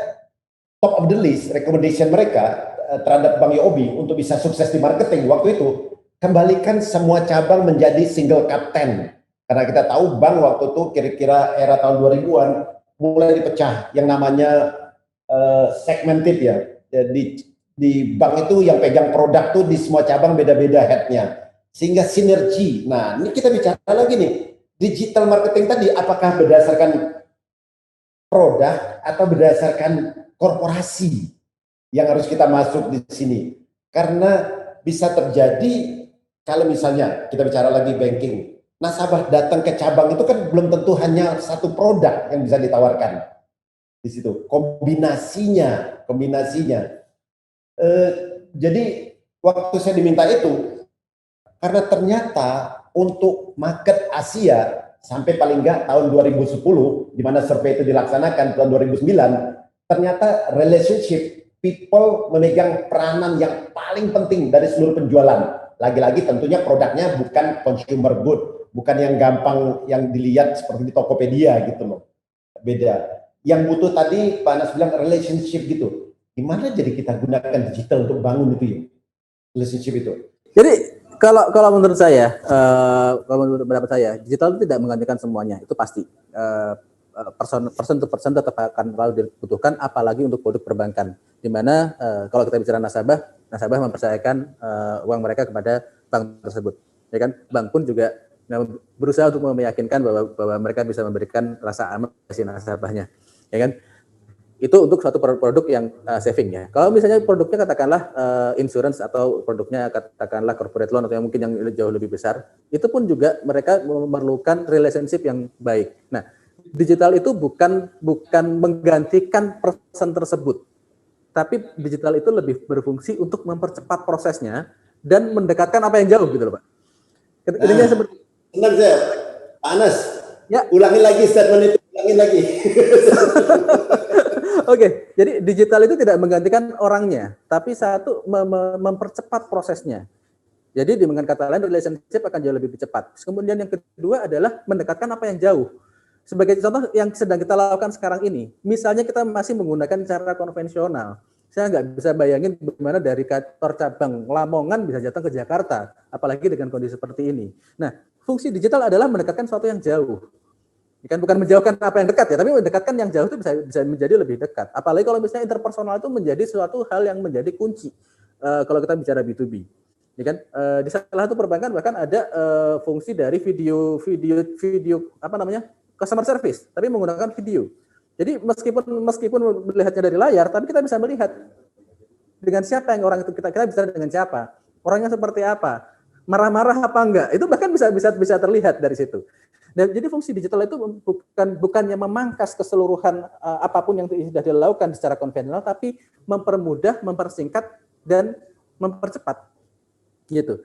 top of the list, recommendation mereka terhadap Bank UOB untuk bisa sukses di marketing waktu itu, kembalikan semua cabang menjadi single captain. Karena kita tahu bank waktu itu kira-kira era tahun 2000-an mulai dipecah yang namanya segmented ya. Di bank itu yang pegang produk tuh di semua cabang beda-beda headnya. Sehingga sinergi. Nah, ini kita bicara lagi nih, digital marketing tadi apakah berdasarkan produk atau berdasarkan korporasi yang harus kita masuk di sini. Karena bisa terjadi kalau misalnya kita bicara lagi banking, nasabah datang ke cabang itu kan belum tentu hanya satu produk yang bisa ditawarkan di situ. Kombinasinya. Jadi waktu saya diminta itu, karena ternyata untuk market Asia sampai paling enggak tahun 2010, di mana survei itu dilaksanakan tahun 2009, ternyata relationship people memegang peranan yang paling penting dari seluruh penjualan. Lagi-lagi tentunya produknya bukan consumer good, bukan yang gampang yang dilihat seperti di Tokopedia gitu loh. Beda. Yang butuh tadi Pak Anas bilang relationship gitu. Gimana jadi kita gunakan digital untuk bangun itu ya? Relationship itu. Jadi kalau menurut saya, kalau menurut pendapat saya, digital itu tidak menggantikan semuanya, itu pasti. Person to person tetap akan selalu dibutuhkan, apalagi untuk produk perbankan. Di mana kalau kita bicara nasabah mempercayakan uang mereka kepada bank tersebut. Ya kan? Bank pun juga berusaha untuk meyakinkan bahwa mereka bisa memberikan rasa aman bagi nasabahnya. Ya kan? Itu untuk suatu produk yang saving ya. Kalau misalnya produknya katakanlah insurance atau produknya katakanlah corporate loan atau yang mungkin yang jauh lebih besar, itu pun juga mereka memerlukan relationship yang baik. Nah, digital itu bukan menggantikan person tersebut, tapi digital itu lebih berfungsi untuk mempercepat prosesnya dan mendekatkan apa yang jauh gitu loh Pak. Ketika seperti Senang saya, Pak Anas. Ya. Ulangi lagi statement itu, ulangi lagi. Oke, jadi digital itu tidak menggantikan orangnya, tapi satu mempercepat prosesnya. Jadi dengan kata lain relationship akan jauh lebih cepat. Kemudian yang kedua adalah mendekatkan apa yang jauh. Sebagai contoh yang sedang kita lakukan sekarang ini, misalnya kita masih menggunakan cara konvensional. Saya nggak bisa bayangin bagaimana dari kantor cabang Lamongan bisa datang ke Jakarta, apalagi dengan kondisi seperti ini. Nah, fungsi digital adalah mendekatkan sesuatu yang jauh. Kan bukan menjauhkan apa yang dekat ya, tapi mendekatkan yang jauh itu bisa menjadi lebih dekat. Apalagi kalau misalnya interpersonal itu menjadi suatu hal yang menjadi kunci kalau kita bicara B2B. Ya kan? Di salah satu perbankan bahkan ada fungsi dari video apa namanya? Customer service, tapi menggunakan video. Jadi meskipun melihatnya dari layar, tapi kita bisa melihat dengan siapa yang orang itu kita bicara dengan siapa, orangnya seperti apa, marah-marah apa enggak, itu bahkan bisa terlihat dari situ. Dan jadi fungsi digital itu bukannya memangkas keseluruhan apapun yang sudah dilakukan secara konvensional, tapi mempermudah, mempersingkat dan mempercepat gitu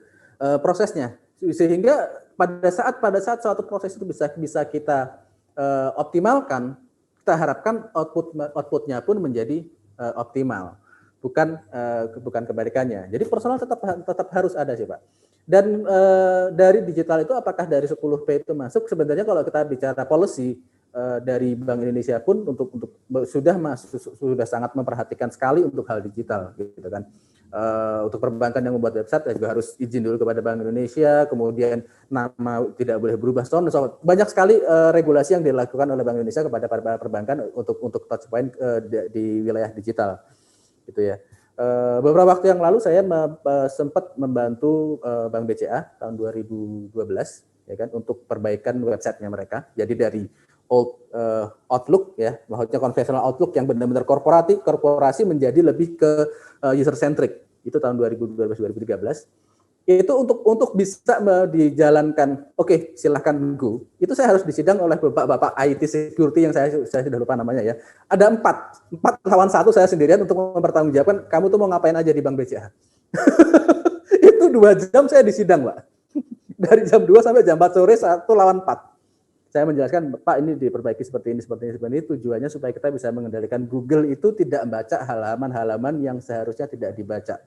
prosesnya, sehingga pada saat suatu proses itu bisa kita optimalkan, kita harapkan outputnya pun menjadi optimal, bukan kebalikannya. Jadi personal tetap harus ada sih Pak. Dan dari digital itu apakah dari 10P itu masuk? Sebenarnya kalau kita bicara policy dari Bank Indonesia pun untuk sudah sangat memperhatikan sekali untuk hal digital gitu kan. Untuk perbankan yang membuat website juga harus izin dulu kepada Bank Indonesia, kemudian nama tidak boleh berubah so banyak sekali regulasi yang dilakukan oleh Bank Indonesia kepada perbankan untuk touch point di wilayah digital gitu ya. Beberapa waktu yang lalu saya sempat membantu Bank BCA tahun 2012 ya kan untuk perbaikan websitenya mereka. Jadi dari old Outlook ya, maksudnya konvensional Outlook yang benar-benar korporasi menjadi lebih ke user centric. Itu tahun 2012-2013. Itu untuk bisa dijalankan, oke, silahkan go. Itu saya harus disidang oleh bapak-bapak IT security yang saya sudah lupa namanya ya. Ada 4 lawan 1 saya sendirian untuk mempertanggungjawabkan kamu tuh mau ngapain aja di Bank BCA. Itu 2 jam saya disidang, Pak. Dari jam 2 sampai jam 4 sore 1 lawan 4. Saya menjelaskan, Pak, ini diperbaiki seperti ini. Tujuannya supaya kita bisa mengendalikan Google itu tidak membaca halaman-halaman yang seharusnya tidak dibaca.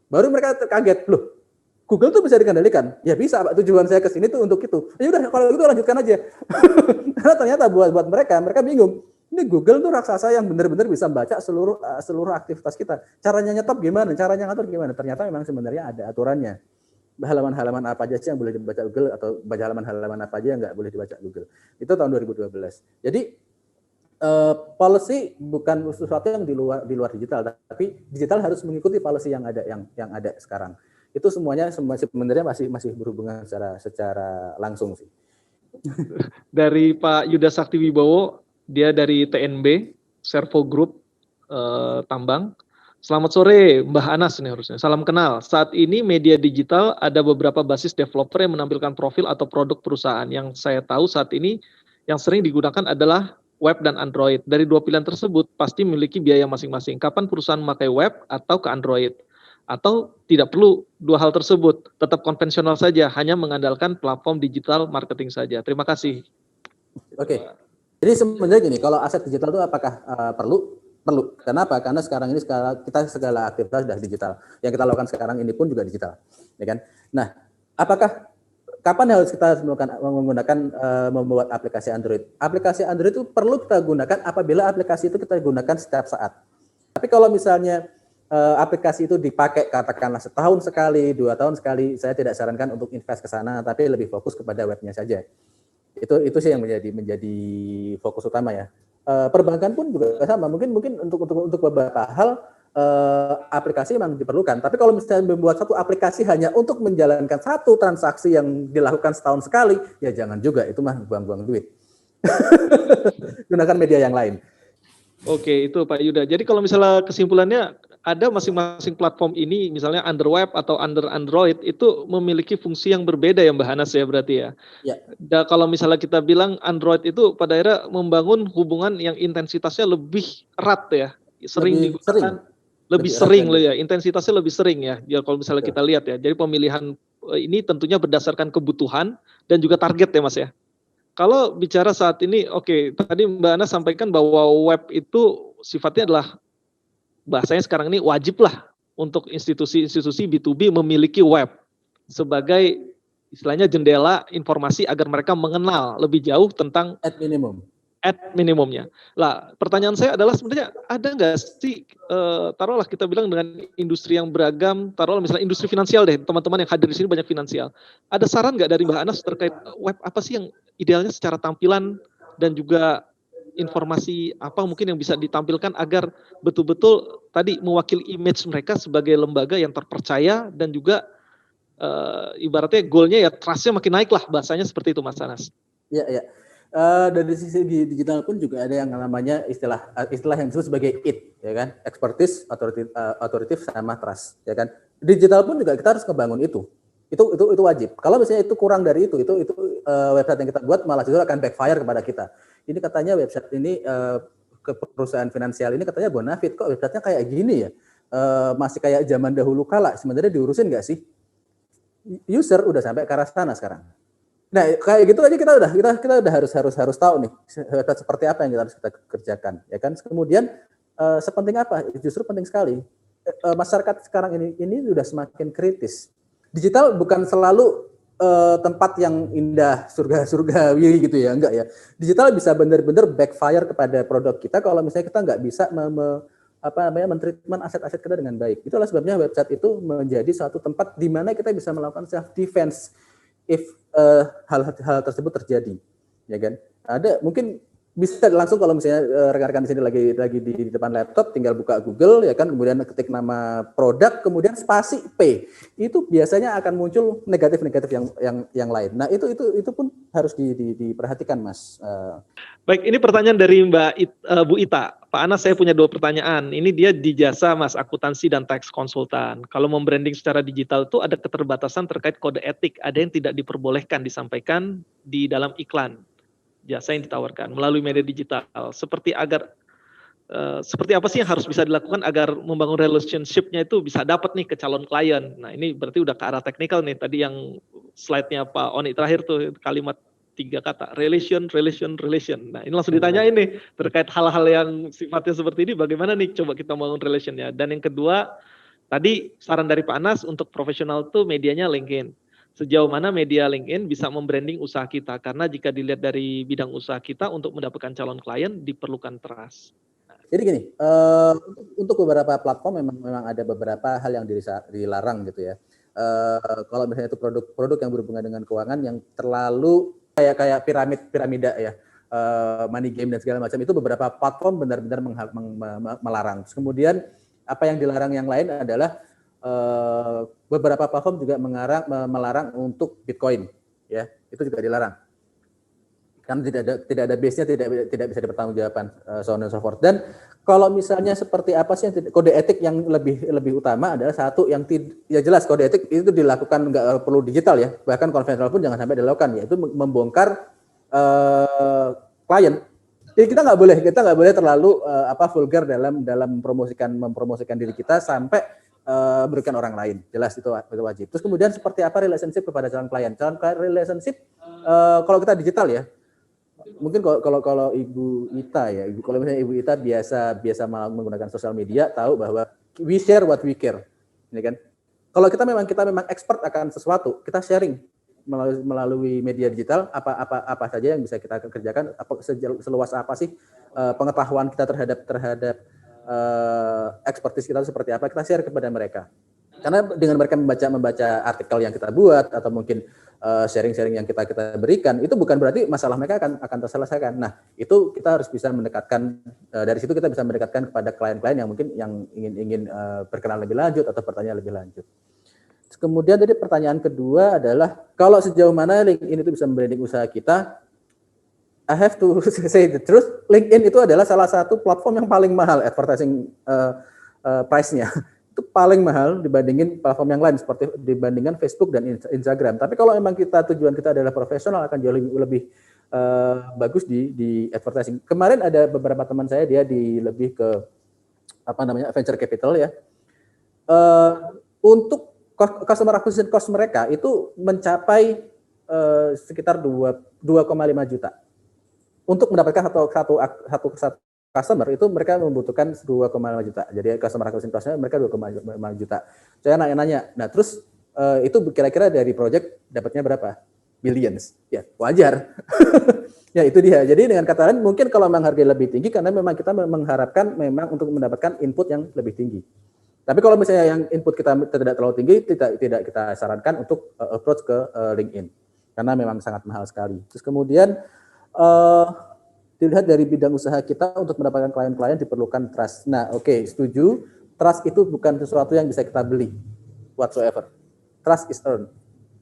Baru mereka kaget, loh, Google tuh bisa dikendalikan? Ya bisa, Pak. Tujuan saya ke sini tuh untuk itu. Ya udah, kalau gitu lanjutkan aja. Karena ternyata buat mereka bingung. Ini Google tuh raksasa yang benar-benar bisa membaca seluruh aktivitas kita. Caranya nyetop gimana? Caranya ngatur gimana? Ternyata memang sebenarnya ada aturannya. Halaman-halaman apa aja sih yang boleh dibaca Google atau halaman-halaman apa aja yang nggak boleh dibaca Google. Itu tahun 2012. Jadi policy bukan sesuatu yang di luar digital, tapi digital harus mengikuti policy yang ada sekarang. Itu semuanya sebenarnya masih berhubungan secara langsung sih. Dari Pak Yuda Sakti Wibowo, dia dari TNB, Servo Group Tambang. Selamat sore Mbah Anas nih harusnya. Salam kenal. Saat ini media digital ada beberapa basis developer yang menampilkan profil atau produk perusahaan. Yang saya tahu saat ini yang sering digunakan adalah web dan Android. Dari 2 pilihan tersebut pasti memiliki biaya masing-masing. Kapan perusahaan memakai web atau ke Android? Atau tidak perlu 2 hal tersebut, tetap konvensional saja, hanya mengandalkan platform digital marketing saja. Terima kasih. Oke. Jadi sebenarnya gini, kalau aset digital itu apakah perlu? Perlu. Kenapa? Karena sekarang ini segala aktivitas sudah digital. Yang kita lakukan sekarang ini pun juga digital, ya kan? Nah, kapan harus kita menggunakan membuat aplikasi Android? Aplikasi Android itu perlu kita gunakan apabila aplikasi itu kita gunakan setiap saat. Tapi kalau misalnya aplikasi itu dipakai katakanlah setahun sekali, 2 tahun sekali, saya tidak sarankan untuk invest ke sana, tapi lebih fokus kepada webnya saja. Itu sih yang menjadi fokus utama ya. Perbankan pun juga sama, mungkin untuk beberapa hal aplikasi memang diperlukan. Tapi kalau misalnya membuat satu aplikasi hanya untuk menjalankan satu transaksi yang dilakukan setahun sekali, ya jangan juga, itu mah buang-buang duit. Gunakan media yang lain. Oke, itu Pak Yuda. Jadi kalau misalnya kesimpulannya, ada masing-masing platform ini, misalnya under web atau under Android, itu memiliki fungsi yang berbeda ya Mbak Hanas ya berarti ya. Ya. Dan kalau misalnya kita bilang Android itu pada akhirnya membangun hubungan yang intensitasnya lebih erat ya, lebih sering loh ya, intensitasnya lebih sering ya. Ya kalau misalnya kita lihat ya, jadi pemilihan ini tentunya berdasarkan kebutuhan dan juga target ya Mas ya. Kalau bicara saat ini, oke, tadi Mbak Ana sampaikan bahwa web itu sifatnya adalah, bahasanya sekarang ini wajib lah untuk institusi-institusi B2B memiliki web sebagai istilahnya jendela informasi agar mereka mengenal lebih jauh tentang at minimumnya. Lah, pertanyaan saya adalah sebenarnya ada nggak sih, taruhlah kita bilang dengan industri yang beragam, taruhlah misalnya industri finansial deh, teman-teman yang hadir di sini banyak finansial. Ada saran nggak dari Mbak Anas terkait web apa sih yang idealnya secara tampilan dan juga informasi apa mungkin yang bisa ditampilkan agar betul-betul tadi mewakili image mereka sebagai lembaga yang terpercaya dan juga ibaratnya goalnya ya trustnya makin naik lah, bahasanya seperti itu Mas Anas. Iya. Dari sisi digital pun juga ada yang namanya istilah yang disebut sebagai IT, ya kan, expertise, authoritative sama trust, ya kan. Digital pun juga kita harus ngebangun itu wajib. Kalau misalnya itu kurang dari itu website yang kita buat malah justru akan backfire kepada kita. Ini katanya website ini ke perusahaan finansial ini katanya bonafit, kok websitenya kayak gini ya, masih kayak zaman dahulu kala, sebenarnya diurusin nggak sih? User udah sampai ke arah sana sekarang. Nah, kayak gitu aja kita udah harus tahu nih seperti apa yang harus kita kerjakan, ya kan. Kemudian sepenting apa? Justru penting sekali. Masyarakat sekarang ini sudah semakin kritis. Digital bukan selalu tempat yang indah, surgawi gitu ya, enggak ya. Digital bisa benar-benar backfire kepada produk kita kalau misalnya kita nggak bisa mentreatment aset-aset kita dengan baik. Itulah sebabnya website itu menjadi suatu tempat di mana kita bisa melakukan self defense if hal-hal tersebut terjadi, ya kan. Ada mungkin bisa langsung kalau misalnya rekan-rekan di sini lagi di depan laptop, tinggal buka Google ya kan, kemudian ketik nama produk, kemudian spasi P, itu biasanya akan muncul negatif-negatif yang lain. Nah itu pun harus diperhatikan, Mas. Baik, ini pertanyaan dari Bu Ita. Pak Anas, saya punya 2 pertanyaan. Ini dia di jasa Mas akuntansi dan tax konsultan. Kalau membranding secara digital itu ada keterbatasan terkait kode etik. Ada yang tidak diperbolehkan disampaikan di dalam iklan jasa yang ditawarkan melalui media digital. Seperti apa sih yang harus bisa dilakukan agar membangun relationship-nya itu bisa dapat nih ke calon klien. Nah ini berarti udah ke arah teknikal nih. Tadi yang slide-nya Pak Oni terakhir tuh kalimat 3 kata, relation. Nah ini langsung ditanyain nih terkait hal-hal yang sifatnya seperti ini, bagaimana nih coba kita membangun relationnya. Dan yang kedua, tadi saran dari Pak Anas untuk profesional tuh medianya LinkedIn. Sejauh mana media LinkedIn bisa membranding usaha kita, karena jika dilihat dari bidang usaha kita untuk mendapatkan calon klien diperlukan trust. Jadi gini, untuk beberapa platform memang ada beberapa hal yang dilarang gitu ya. Kalau misalnya itu produk yang berhubungan dengan keuangan yang terlalu kayak piramida ya, money game dan segala macam, itu beberapa platform benar-benar melarang. Terus kemudian apa yang dilarang yang lain adalah beberapa platform juga melarang untuk Bitcoin, ya itu juga dilarang. Karena tidak ada base-nya, tidak bisa dipertanggungjawabkan, so on and so forth. Dan kalau misalnya seperti apa sih kode etik yang lebih utama adalah satu yang ya jelas kode etik itu dilakukan nggak perlu digital ya, bahkan konvensional pun jangan sampai dilakukan, yaitu membongkar klien. Jadi kita nggak boleh terlalu vulgar dalam mempromosikan diri kita sampai merugikan orang lain. Jelas itu wajib. Terus kemudian seperti apa relationship kepada calon klien? Calon klien relationship kalau kita digital ya. Mungkin kalau Ibu Ita ya, kalau misalnya Ibu Ita biasa menggunakan sosial media, tahu bahwa we share what we care, ya kan? Kalau kita memang expert akan sesuatu, kita sharing melalui media digital apa saja yang bisa kita kerjakan, seluas apa sih pengetahuan kita terhadap expertise kita seperti apa, kita share kepada mereka. Karena dengan mereka membaca artikel yang kita buat atau mungkin sharing-sharing yang kita berikan, itu bukan berarti masalah mereka akan terselesaikan. Nah, itu kita harus bisa mendekatkan, dari situ kita bisa mendekatkan kepada klien-klien yang mungkin yang ingin berkenalan lebih lanjut atau bertanya lebih lanjut. Kemudian tadi pertanyaan kedua adalah kalau sejauh mana LinkedIn itu bisa membranding usaha kita. I have to say the truth, LinkedIn itu adalah salah satu platform yang paling mahal advertising price-nya. Itu paling mahal dibandingin platform yang lain seperti dibandingkan Facebook dan Instagram. Tapi kalau memang tujuan kita adalah profesional, akan jauh lebih bagus di advertising. Kemarin ada beberapa teman saya, dia lebih ke venture capital ya. Untuk customer acquisition cost mereka itu mencapai sekitar 2,5 juta. Untuk mendapatkan satu customer itu mereka membutuhkan 2,5 juta. Jadi customer acquisition cost-nya mereka 2,5 juta. Saya nanya, nah terus itu kira-kira dari project dapatnya berapa? Billions. Ya, wajar. Ya itu dia. Jadi dengan kata lain mungkin kalau memang harga lebih tinggi karena memang kita mengharapkan memang untuk mendapatkan input yang lebih tinggi. Tapi kalau misalnya yang input kita tidak terlalu tinggi, tidak kita sarankan untuk approach ke LinkedIn. Karena memang sangat mahal sekali. Terus kemudian dilihat dari bidang usaha kita untuk mendapatkan klien-klien diperlukan trust. Nah, oke, setuju. Trust itu bukan sesuatu yang bisa kita beli whatsoever. Trust is earned.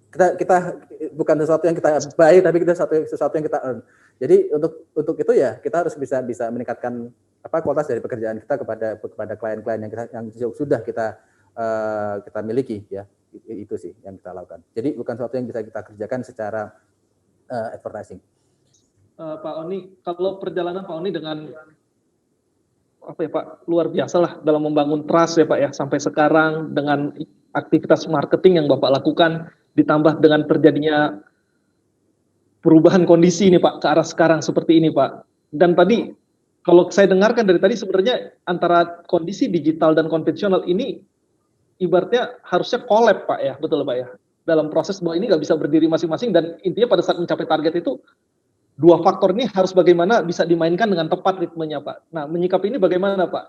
Kita bukan sesuatu yang kita buy, tapi kita sesuatu yang kita earn. Jadi untuk itu ya kita harus bisa meningkatkan kualitas dari pekerjaan kita kepada klien-klien yang sudah kita miliki ya. Itu sih yang kita lakukan. Jadi bukan sesuatu yang bisa kita kerjakan secara advertising. Pak Oni, kalau perjalanan Pak Oni dengan Pak luar biasa lah dalam membangun trust ya Pak ya sampai sekarang dengan aktivitas marketing yang Bapak lakukan ditambah dengan terjadinya perubahan kondisi ini Pak ke arah sekarang seperti ini Pak. Dan tadi kalau saya dengarkan dari tadi sebenarnya antara kondisi digital dan konvensional ini ibaratnya harusnya collab Pak ya, betul Pak ya. Dalam proses bahwa ini nggak bisa berdiri masing-masing dan intinya pada saat mencapai target itu dua faktor ini harus bagaimana bisa dimainkan dengan tepat ritmenya Pak. Nah menyikapi ini bagaimana Pak?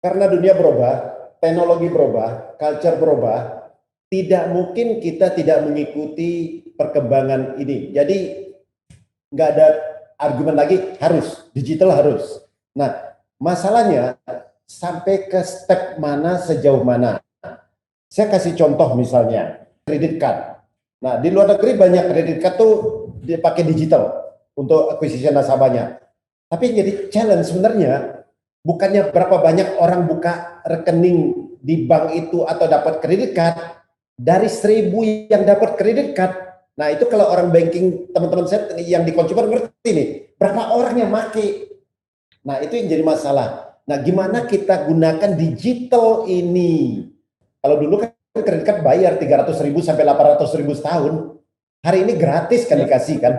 Karena dunia berubah, teknologi berubah, culture berubah, tidak mungkin kita tidak mengikuti perkembangan ini. Jadi nggak ada argumen lagi harus, digital harus. Nah, masalahnya sampai ke step mana, sejauh mana. Saya kasih contoh misalnya, kredit card. Nah, di luar negeri banyak kredit card tuh dipakai digital untuk akuisisi nasabahnya. Tapi yang jadi challenge sebenarnya bukannya berapa banyak orang buka rekening di bank itu atau dapat kredit card, dari 1.000 yang dapat kredit card. Nah, itu kalau orang banking teman-teman saya yang di consumer ngerti nih, berapa orang yang make. Nah, itu yang jadi masalah. Nah, gimana kita gunakan digital ini? Kalau dulu kan kredit card bayar 300.000 sampai 800.000 setahun. Hari ini gratis kan dikasih kan,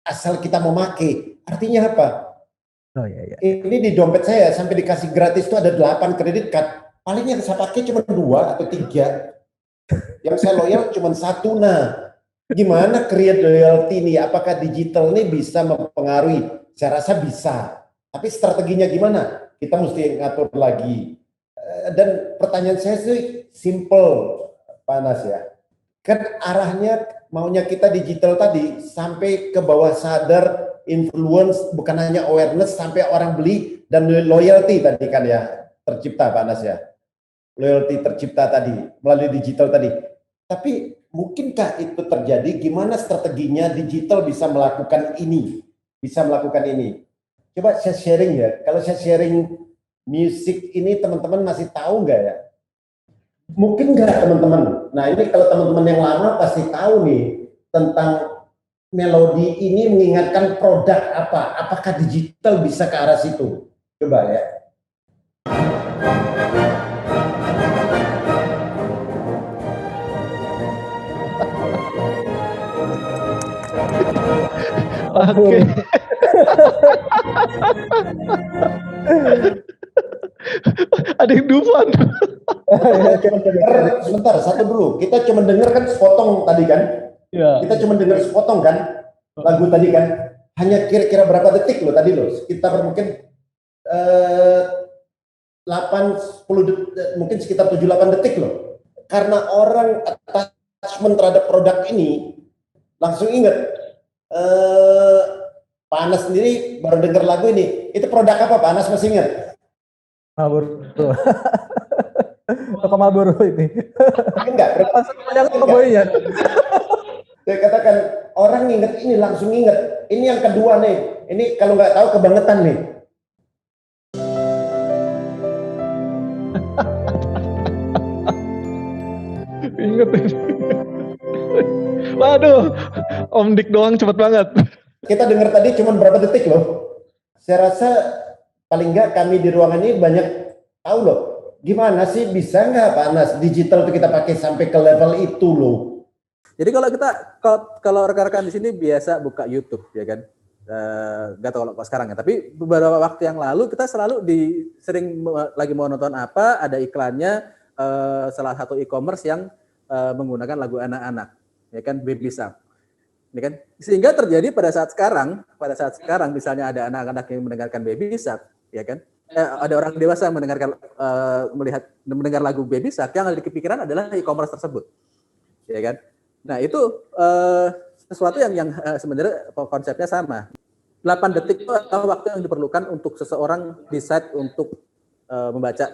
asal kita mau make. Artinya apa? Oh iya. Ini di dompet saya sampai dikasih gratis itu ada 8 kredit card. Paling yang saya pakai cuma 2 atau 3. Yang saya loyal cuma 1. Nah, gimana create loyalty ini? Apakah digital ini bisa mempengaruhi? Saya rasa bisa. Tapi strateginya gimana? Kita mesti ngatur lagi. Dan pertanyaan saya sih simple, Panas ya. Kan arahnya maunya kita digital tadi sampai ke bawah sadar, influence, bukan hanya awareness, sampai orang beli dan loyalty tadi kan ya tercipta, Panas ya. Loyalty tercipta tadi melalui digital tadi. Tapi mungkinkah itu terjadi? Gimana strateginya digital bisa melakukan ini? Bisa melakukan ini. Coba saya sharing ya. Kalau saya sharing musik ini teman-teman masih tahu nggak ya? Mungkin nggak teman-teman. Nah ini kalau teman-teman yang lama pasti tahu nih tentang melodi ini mengingatkan produk apa. Apakah digital bisa ke arah situ? Coba ya. Oke. Ada yang dufan. Sebentar, satu dulu. Kita cuma dengar kan sepotong tadi kan? Ya. Kita cuma dengar sepotong kan? Lagu tadi kan? Hanya kira-kira berapa detik loh tadi loh? Sekitar mungkin 10 mungkin sekitar 7-8 detik loh. Karena orang attachment terhadap produk ini langsung ingat. Panas sendiri baru dengar lagu ini. Itu produk apa? Panas masih ingat? Marlboro. Toko Marlboro ini. Enggak. Ya. Saya katakan orang ingat ini langsung ingat. Ini yang kedua nih. Ini kalau nggak tahu kebangetan nih. Ingat. Waduh, Om Dik doang cepet banget. Kita dengar tadi cuma berapa detik loh. Saya rasa paling nggak kami di ruangan ini banyak tahu loh. Gimana sih bisa nggak Panas digital itu kita pakai sampai ke level itu loh. Jadi kalau rekan-rekan di sini biasa buka YouTube ya kan. Nggak tahu kalau sekarang ya. Tapi beberapa waktu yang lalu kita selalu sering lagi mau nonton apa ada iklannya salah satu e-commerce yang menggunakan lagu anak-anak. Ya kan, Baby Shark, ya kan, sehingga terjadi pada saat sekarang misalnya ada anak-anak yang mendengarkan Baby Shark, ya kan, ada orang dewasa yang mendengar lagu Baby Shark, yang ada di kepikiran adalah e-commerce tersebut, ya kan. Nah itu sesuatu yang sebenarnya konsepnya sama. 8 detik itu adalah waktu yang diperlukan untuk seseorang decide untuk membaca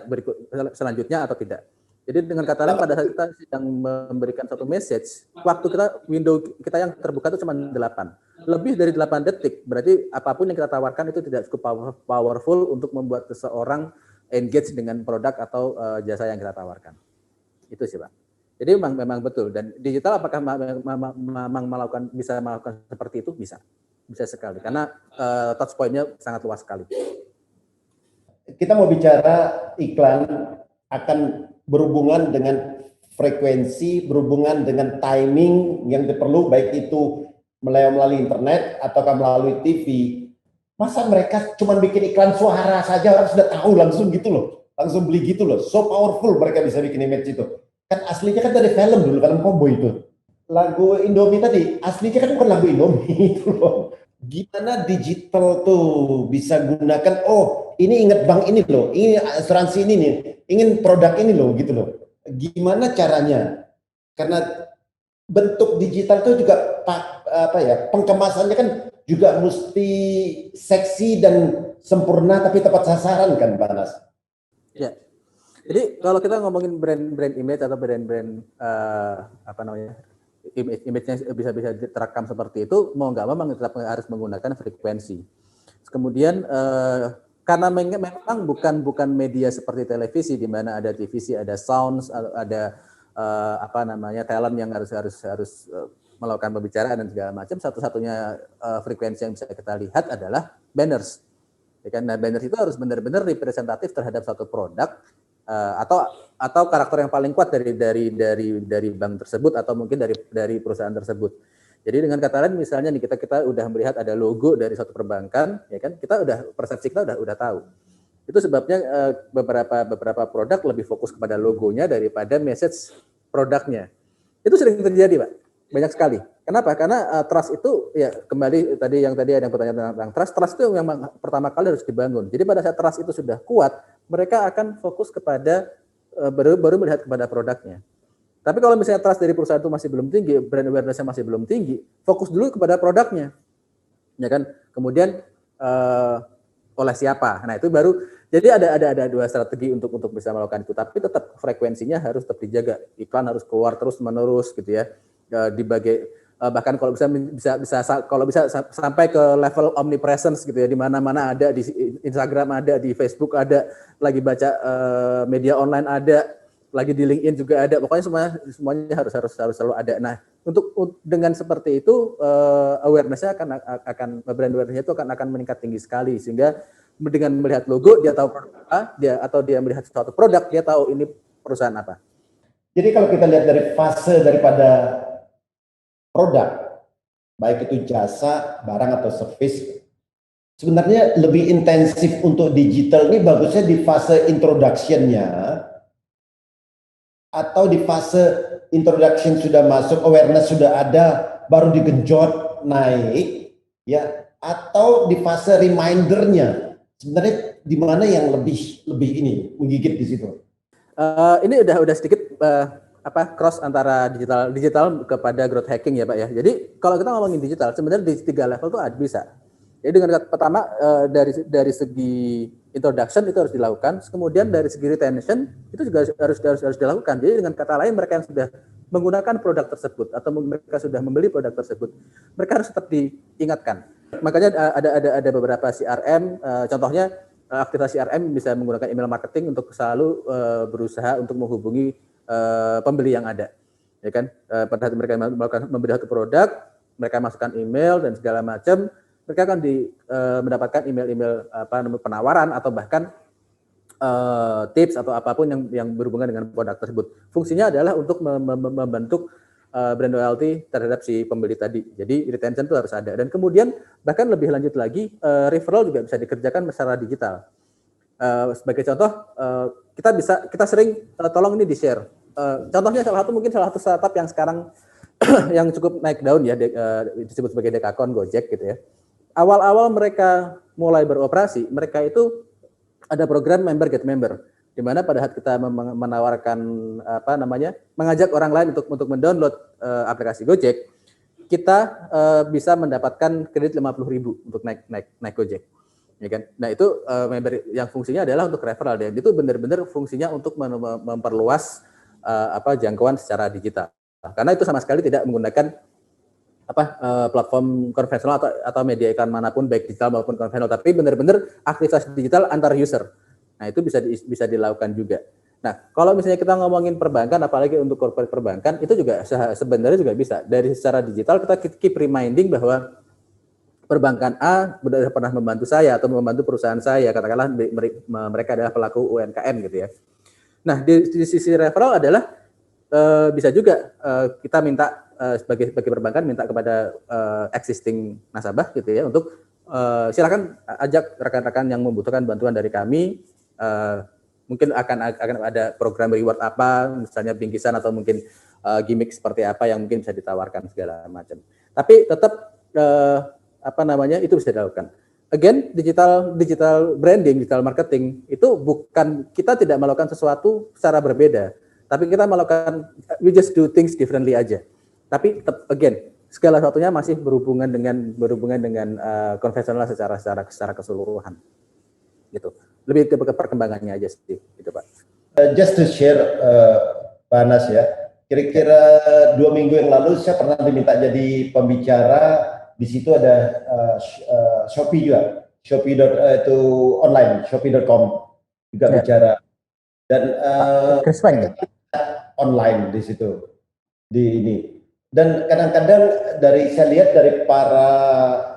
selanjutnya atau tidak. Jadi dengan kata lain pada saat kita sedang memberikan satu message, waktu window kita yang terbuka itu cuma 8. Lebih dari 8 detik, berarti apapun yang kita tawarkan itu tidak cukup powerful untuk membuat seseorang engage dengan produk atau jasa yang kita tawarkan. Itu sih Pak. Jadi memang betul. Dan digital apakah memang bisa melakukan seperti itu? Bisa sekali. Karena touch point-nya sangat luas sekali. Kita mau bicara iklan akan berhubungan dengan frekuensi, berhubungan dengan timing yang diperlu, baik itu melalui internet ataukah melalui TV. Masa mereka cuma bikin iklan suara saja orang sudah tahu langsung gitu loh, langsung beli gitu loh. So powerful mereka bisa bikin image itu. Kan aslinya kan dari film dulu, film cowboy itu. Lagu Indomie tadi, aslinya kan bukan lagu Indomie itu loh. Gimana digital tuh bisa gunakan, oh ini inget bank ini loh, ini asuransi ini nih, ingin produk ini loh gitu loh. Gimana caranya? Karena bentuk digital tuh juga pengkemasannya kan juga mesti seksi dan sempurna tapi tepat sasaran kan Pak Anas? Ya. Jadi kalau kita ngomongin brand image atau brand apa namanya, image-nya bisa terekam seperti itu, mau nggak mau memang tetap harus menggunakan frekuensi. Kemudian karena memang bukan media seperti televisi di mana ada TVC, ada sounds, ada apa namanya talent yang harus melakukan pembicaraan dan segala macam. Satu-satunya frekuensi yang bisa kita lihat adalah banners. Ya kan? Nah, banners itu harus benar-benar representatif terhadap suatu produk atau karakter yang paling kuat dari bank tersebut atau mungkin dari perusahaan tersebut. Jadi dengan kata lain misalnya nih kita udah melihat ada logo dari suatu perbankan, ya kan? Persepsi kita udah tahu. Itu sebabnya beberapa produk lebih fokus kepada logonya daripada message produknya. Itu sering terjadi, Pak. Banyak sekali. Kenapa? Karena trust itu ya kembali tadi ada yang pertanyaan tentang trust itu yang pertama kali harus dibangun. Jadi pada saat trust itu sudah kuat, mereka akan fokus kepada baru melihat kepada produknya. Tapi kalau misalnya trust dari perusahaan itu masih belum tinggi, brand awareness-nya masih belum tinggi, fokus dulu kepada produknya. Ya kan? Kemudian oleh siapa? Nah, itu baru jadi ada dua strategi untuk bisa melakukan itu, tapi tetap frekuensinya harus tetap dijaga. Iklan harus keluar terus-menerus gitu ya. Bahkan kalau bisa sampai ke level omnipresence gitu ya, di mana-mana ada, di Instagram ada, di Facebook ada, lagi baca media online ada, lagi di LinkedIn juga ada, pokoknya semuanya harus selalu ada. Nah, dengan seperti itu awareness-nya akan brand awareness-nya itu akan meningkat tinggi sekali, sehingga dengan melihat logo dia tahu produk apa, dia melihat suatu produk dia tahu ini perusahaan apa. Jadi kalau kita lihat dari fase daripada produk, baik itu jasa, barang atau service, sebenarnya lebih intensif untuk digital ini bagusnya di fase introduction-nya atau di fase introduction sudah masuk, awareness sudah ada, baru digenjot naik, ya, atau di fase reminder-nya. Sebenarnya di mana yang lebih ini menggigit di situ? Ini udah sedikit cross antara digital kepada growth hacking ya Pak ya. Jadi kalau kita ngomongin digital sebenarnya di 3 level tuh bisa. Jadi dengan pertama dari segi introduction itu harus dilakukan, kemudian dari segi retention itu juga harus dilakukan. Jadi dengan kata lain mereka yang sudah menggunakan produk tersebut atau mereka sudah membeli produk tersebut, mereka harus tetap diingatkan. Makanya ada beberapa CRM, contohnya aktivitas CRM bisa menggunakan email marketing untuk selalu berusaha untuk menghubungi pembeli yang ada, ya kan? Pada saat mereka membeli satu produk, mereka masukkan email dan segala macam, mereka akan mendapatkan email penawaran atau bahkan tips atau apapun yang berhubungan dengan produk tersebut. Fungsinya adalah untuk membentuk brand loyalty terhadap si pembeli tadi. Jadi retention itu harus ada. Dan kemudian bahkan lebih lanjut lagi, referral juga bisa dikerjakan secara digital. Sebagai contoh, kita sering tolong ini di-share. Contohnya salah satu startup yang sekarang yang cukup naik daun ya, disebut sebagai Dekakon, Gojek gitu ya. Awal-awal mereka mulai beroperasi, mereka itu ada program member get member, di mana pada saat kita menawarkan mengajak orang lain untuk mendownload aplikasi Gojek, kita bisa mendapatkan kredit 50.000 untuk naik Gojek. Ya kan? Nah itu member yang fungsinya adalah untuk referral, dan itu benar-benar fungsinya untuk memperluas jangkauan secara digital. Karena itu sama sekali tidak menggunakan platform konvensional atau media iklan manapun, baik digital maupun konvensional, tapi benar-benar aktivitas digital antar user. Nah itu bisa dilakukan juga. Nah kalau misalnya kita ngomongin perbankan, apalagi untuk corporate perbankan, itu juga sebenarnya juga bisa. Dari secara digital kita keep reminding bahwa perbankan A pernah membantu saya atau membantu perusahaan saya, katakanlah mereka adalah pelaku UMKM gitu ya. Nah di sisi referral adalah bisa juga kita minta sebagai perbankan minta kepada existing nasabah gitu ya untuk silakan ajak rekan-rekan yang membutuhkan bantuan dari kami, mungkin akan ada program reward apa, misalnya bingkisan atau mungkin gimmick seperti apa yang mungkin bisa ditawarkan segala macam. Tapi tetap itu bisa dilakukan. Again, digital branding, digital marketing itu bukan, kita tidak melakukan sesuatu secara berbeda, tapi kita melakukan, we just do things differently aja. Tapi again, segala sesuatunya masih berhubungan dengan konvensional secara keseluruhan, gitu. Lebih ke perkembangannya aja sih, gitu Pak. Just to share, Pak Anas ya, kira-kira 2 minggu yang lalu saya pernah diminta jadi pembicara. Di situ ada Shopee juga, Shopee itu online, Shopee.com juga bicara, dan online di situ, di ini. Dan kadang-kadang saya lihat dari para,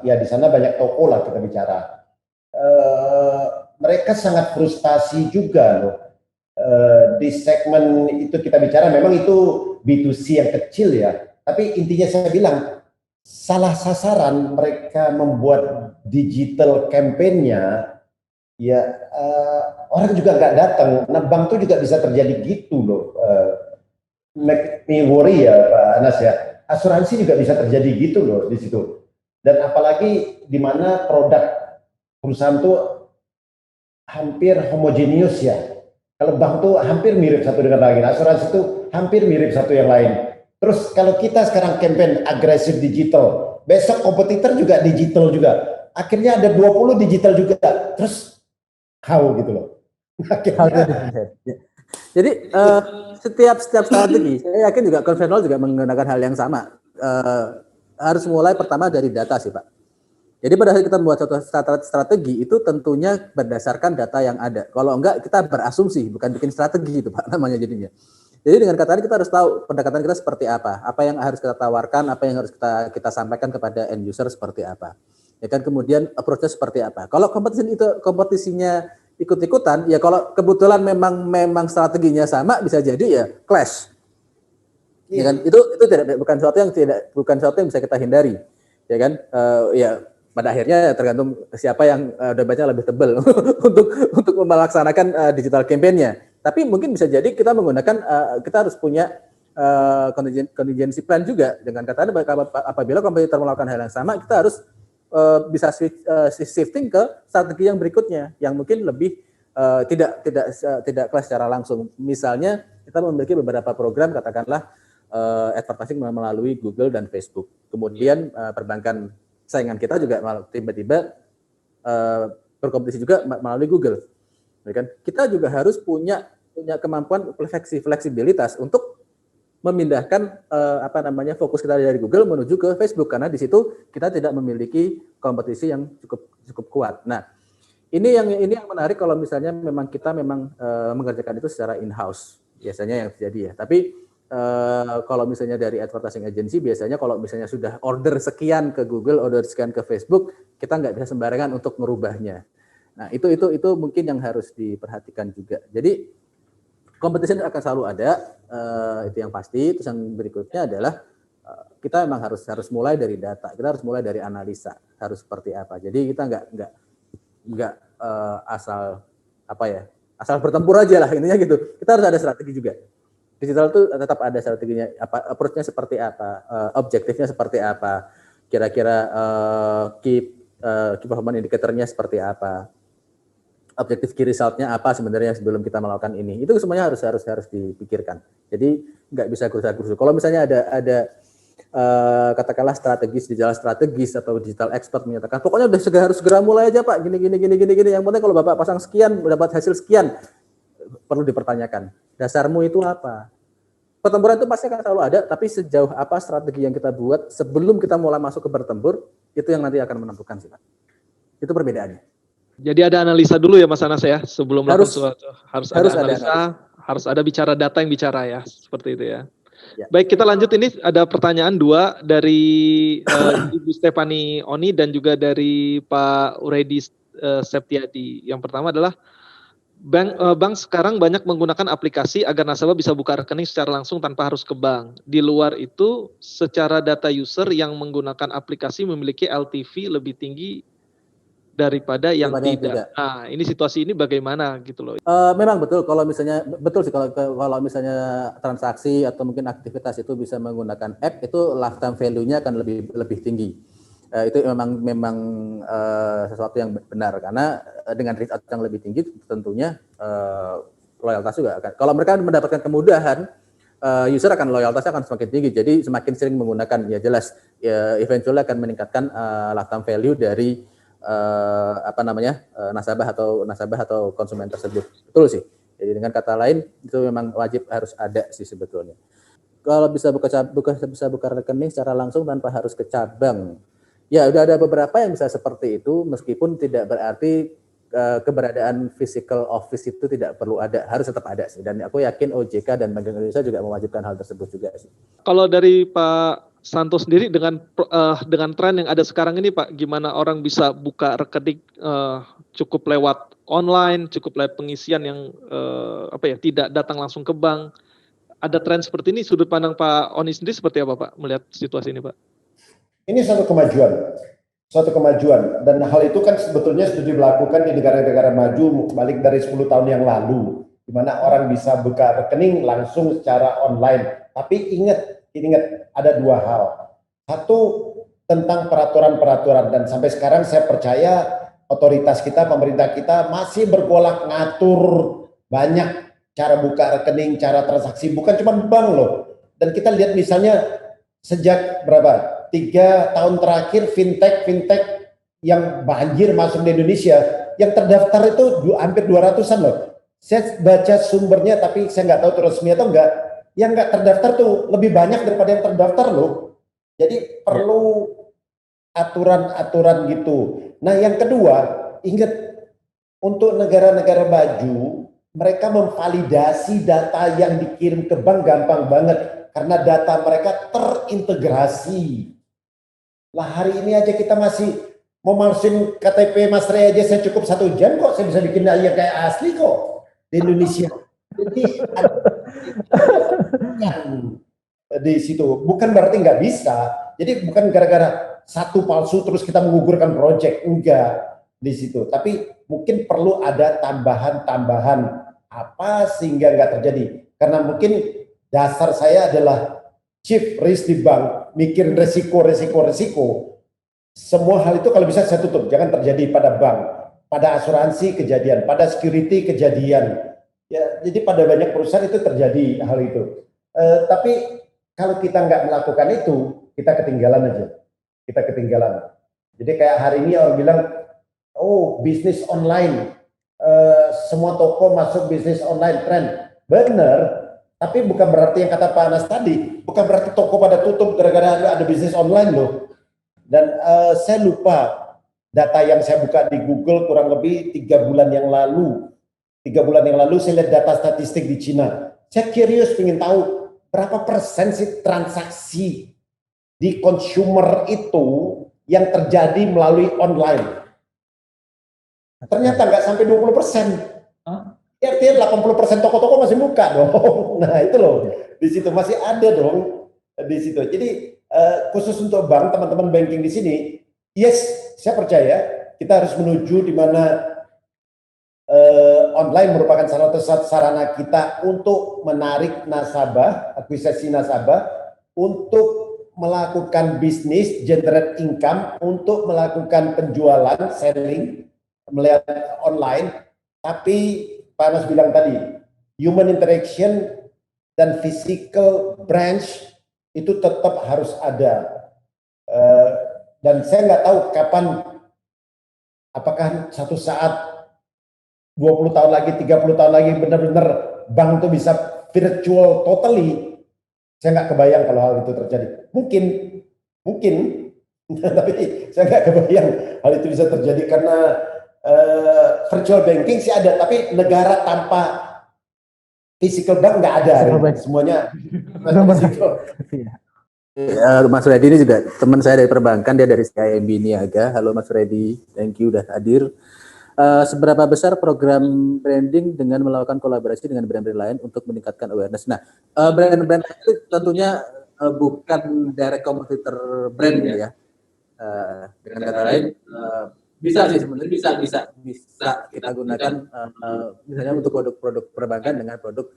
ya di sana banyak toko lah kita bicara, mereka sangat frustasi juga loh. Di segmen itu kita bicara, memang itu B2C yang kecil ya, tapi intinya saya bilang salah sasaran. Mereka membuat digital campaign-nya, ya orang juga nggak datang. Nah, bank tuh juga bisa terjadi gitu loh. Make me worry ya Pak Anas ya, asuransi juga bisa terjadi gitu loh di situ. Dan apalagi di mana produk perusahaan tuh hampir homogenius ya. Kalau bank tuh hampir mirip satu dengan lain, asuransi itu hampir mirip satu yang lain. Terus kalau kita sekarang campaign agresif digital, besok kompetitor juga digital juga. Akhirnya ada 20 digital juga. Terus how gitu loh. Jadi setiap strategi, saya yakin juga konvensional juga menggunakan hal yang sama. Harus mulai pertama dari data sih Pak. Jadi pada saat kita membuat suatu strategi itu tentunya berdasarkan data yang ada. Kalau enggak kita berasumsi, bukan bikin strategi itu Pak namanya jadinya. Jadi dengan kata lain kita harus tahu pendekatan kita seperti apa yang harus kita tawarkan, apa yang harus kita sampaikan kepada end user seperti apa. Ya kan, kemudian approach-nya seperti apa. Kalau kompetisinya ikut-ikutan, ya kalau kebetulan memang strateginya sama, bisa jadi ya clash. Ya kan, itu bukan sesuatu yang bisa kita hindari. Ya kan, ya pada akhirnya tergantung siapa yang debatnya lebih tebal untuk melaksanakan digital campaign-nya. Tapi mungkin bisa jadi kita menggunakan, kita harus punya contingency plan juga. Dengan kata apabila kompetitor melakukan hal yang sama, kita harus bisa shifting ke strategi yang berikutnya, yang mungkin lebih tidak kelas secara langsung. Misalnya kita memiliki beberapa program, katakanlah advertising melalui Google dan Facebook. Kemudian perbankan saingan kita juga tiba-tiba berkompetisi juga melalui Google. Ya kan? Kita juga harus punya kemampuan fleksibilitas untuk memindahkan fokus kita dari Google menuju ke Facebook, karena di situ kita tidak memiliki kompetisi yang cukup kuat. Nah, ini yang menarik kalau misalnya kita mengerjakan itu secara in-house, biasanya yang terjadi ya. Tapi kalau misalnya dari advertising agency, biasanya kalau misalnya sudah order sekian ke Google, order sekian ke Facebook, kita nggak bisa sembarangan untuk merubahnya. Nah, itu mungkin yang harus diperhatikan juga. Jadi kompetisi akan selalu ada, itu yang pasti. Terus yang berikutnya adalah kita memang harus mulai dari data, kita harus mulai dari analisa, harus seperti apa. Jadi kita nggak asal bertempur aja lah, intinya gitu. Kita harus ada strategi juga. Digital itu tetap ada strateginya, approach-nya seperti apa, objektifnya seperti apa, kira-kira key performance indicator-nya seperti apa, objektif key result-nya apa sebenarnya sebelum kita melakukan ini. Itu semuanya harus dipikirkan. Jadi nggak bisa gerusa-gerusu. Kalau misalnya ada katakanlah digital strategis atau digital expert menyatakan pokoknya udah harus segera mulai aja Pak, gini. Yang penting kalau Bapak pasang sekian mendapat hasil sekian, perlu dipertanyakan. Dasarmu itu apa? Pertempuran itu pasti akan selalu ada, tapi sejauh apa strategi yang kita buat sebelum kita mulai masuk ke bertempur, itu yang nanti akan menentukan sih Pak. Itu perbedaannya. Jadi ada analisa dulu ya Mas Anas ya, sebelum melakukan sesuatu. Harus ada analisa, harus ada bicara data yang bicara ya, seperti itu ya. Ya. Baik, kita lanjut. Ini ada pertanyaan 2 dari Ibu Stefani Oni dan juga dari Pak Uredi Septiadi. Yang pertama adalah bank sekarang banyak menggunakan aplikasi agar nasabah bisa buka rekening secara langsung tanpa harus ke bank. Di luar itu, secara data user yang menggunakan aplikasi memiliki LTV lebih tinggi daripada yang tidak. Nah, ini situasi ini bagaimana gitu loh? Memang betul kalau misalnya kalau misalnya transaksi atau mungkin aktivitas itu bisa menggunakan app, itu lifetime value-nya akan lebih tinggi. Itu memang sesuatu yang benar, karena dengan reach out yang lebih tinggi tentunya loyalitas juga akan. Kalau mereka mendapatkan kemudahan user akan loyalitasnya akan semakin tinggi. Jadi semakin sering menggunakan, ya jelas ya eventually akan meningkatkan lifetime value dari nasabah atau konsumen tersebut. Betul sih. Jadi dengan kata lain itu memang wajib harus ada sih sebetulnya. Kalau bisa buka rekening secara langsung tanpa harus ke cabang. Ya udah ada beberapa yang bisa seperti itu, meskipun tidak berarti keberadaan physical office itu tidak perlu ada, harus tetap ada sih. Dan aku yakin OJK dan Bank Indonesia juga mewajibkan hal tersebut juga sih. Kalau dari Pak Santo sendiri dengan tren yang ada sekarang ini Pak, gimana orang bisa buka rekening cukup lewat online, cukup lewat pengisian yang tidak datang langsung ke bank. Ada tren seperti ini, sudut pandang Pak Oni sendiri seperti apa Pak melihat situasi ini Pak? Ini suatu kemajuan, dan hal itu kan sebetulnya sudah dilakukan di negara-negara maju balik dari 10 tahun yang lalu, di mana orang bisa buka rekening langsung secara online. Tapi ingat ada dua hal. Satu, tentang peraturan-peraturan, dan sampai sekarang saya percaya otoritas kita, pemerintah kita masih bergolak ngatur banyak cara buka rekening, cara transaksi, bukan cuma bank loh. Dan kita lihat misalnya sejak 3 tahun terakhir fintech yang banjir masuk di Indonesia, yang terdaftar itu hampir 200-an loh. Saya baca sumbernya tapi saya nggak tahu itu resmi atau enggak. Yang nggak terdaftar tuh lebih banyak daripada yang terdaftar loh. Jadi perlu aturan-aturan gitu. Nah yang kedua, ingat, untuk negara-negara maju, mereka memvalidasi data yang dikirim ke bank gampang banget karena data mereka terintegrasi. Lah hari ini aja kita masih mau masukin KTP Mas Ray aja saya cukup 1 jam kok, saya bisa bikin aja kayak asli kok di Indonesia. Jadi di situ bukan berarti nggak bisa. Jadi bukan gara-gara satu palsu terus kita menggugurkan proyek, enggak di situ. Tapi mungkin perlu ada tambahan-tambahan apa sehingga nggak terjadi. Karena mungkin dasar saya adalah chief risk di bank, mikirin resiko. Semua hal itu kalau bisa saya tutup, jangan terjadi pada bank, pada asuransi kejadian, pada security kejadian. Ya, jadi pada banyak perusahaan itu terjadi hal itu. Tapi kalau kita nggak melakukan itu, kita ketinggalan aja. Jadi kayak hari ini orang bilang, oh bisnis online, semua toko masuk bisnis online, tren. Benar. Tapi bukan berarti yang kata Pak Anas tadi, bukan berarti toko pada tutup gara-gara ada bisnis online loh. Dan saya lupa data yang saya buka di Google kurang lebih 3 bulan yang lalu. 3 bulan yang lalu saya lihat data statistik di Cina. Saya curious pengen tahu berapa persen sih transaksi di consumer itu yang terjadi melalui online. Ternyata nggak sampai 20%. Artinya 80% toko-toko masih buka dong. Nah itu loh, di situ masih ada dong di situ. Jadi khusus untuk bank, teman-teman banking di sini, yes, saya percaya kita harus menuju di mana online merupakan salah satu sarana kita untuk menarik nasabah, akuisisi nasabah, untuk melakukan bisnis, generate income, untuk melakukan penjualan, selling, melihat online, tapi Pak Anas bilang tadi, human interaction dan physical branch itu tetap harus ada. Dan saya nggak tahu kapan, apakah satu saat 20 tahun lagi, 30 tahun lagi benar-benar bank itu bisa virtual totally. Saya nggak kebayang kalau hal itu terjadi. Mungkin, tapi saya nggak kebayang hal itu bisa terjadi karena virtual banking sih ada, tapi negara tanpa physical bank nggak ada. Semuanya physical. Mas Reddy ini juga teman saya dari perbankan, dia dari CIMB Niaga. Halo Mas Reddy, thank you udah hadir. Seberapa besar program branding dengan melakukan kolaborasi dengan brand-brand lain untuk meningkatkan awareness? Nah, brand-brand itu tentunya bukan direct competitor brand ya. Dengan kata lain, bisa sih sebenarnya bisa kita gunakan misalnya untuk produk-produk perbankan dengan produk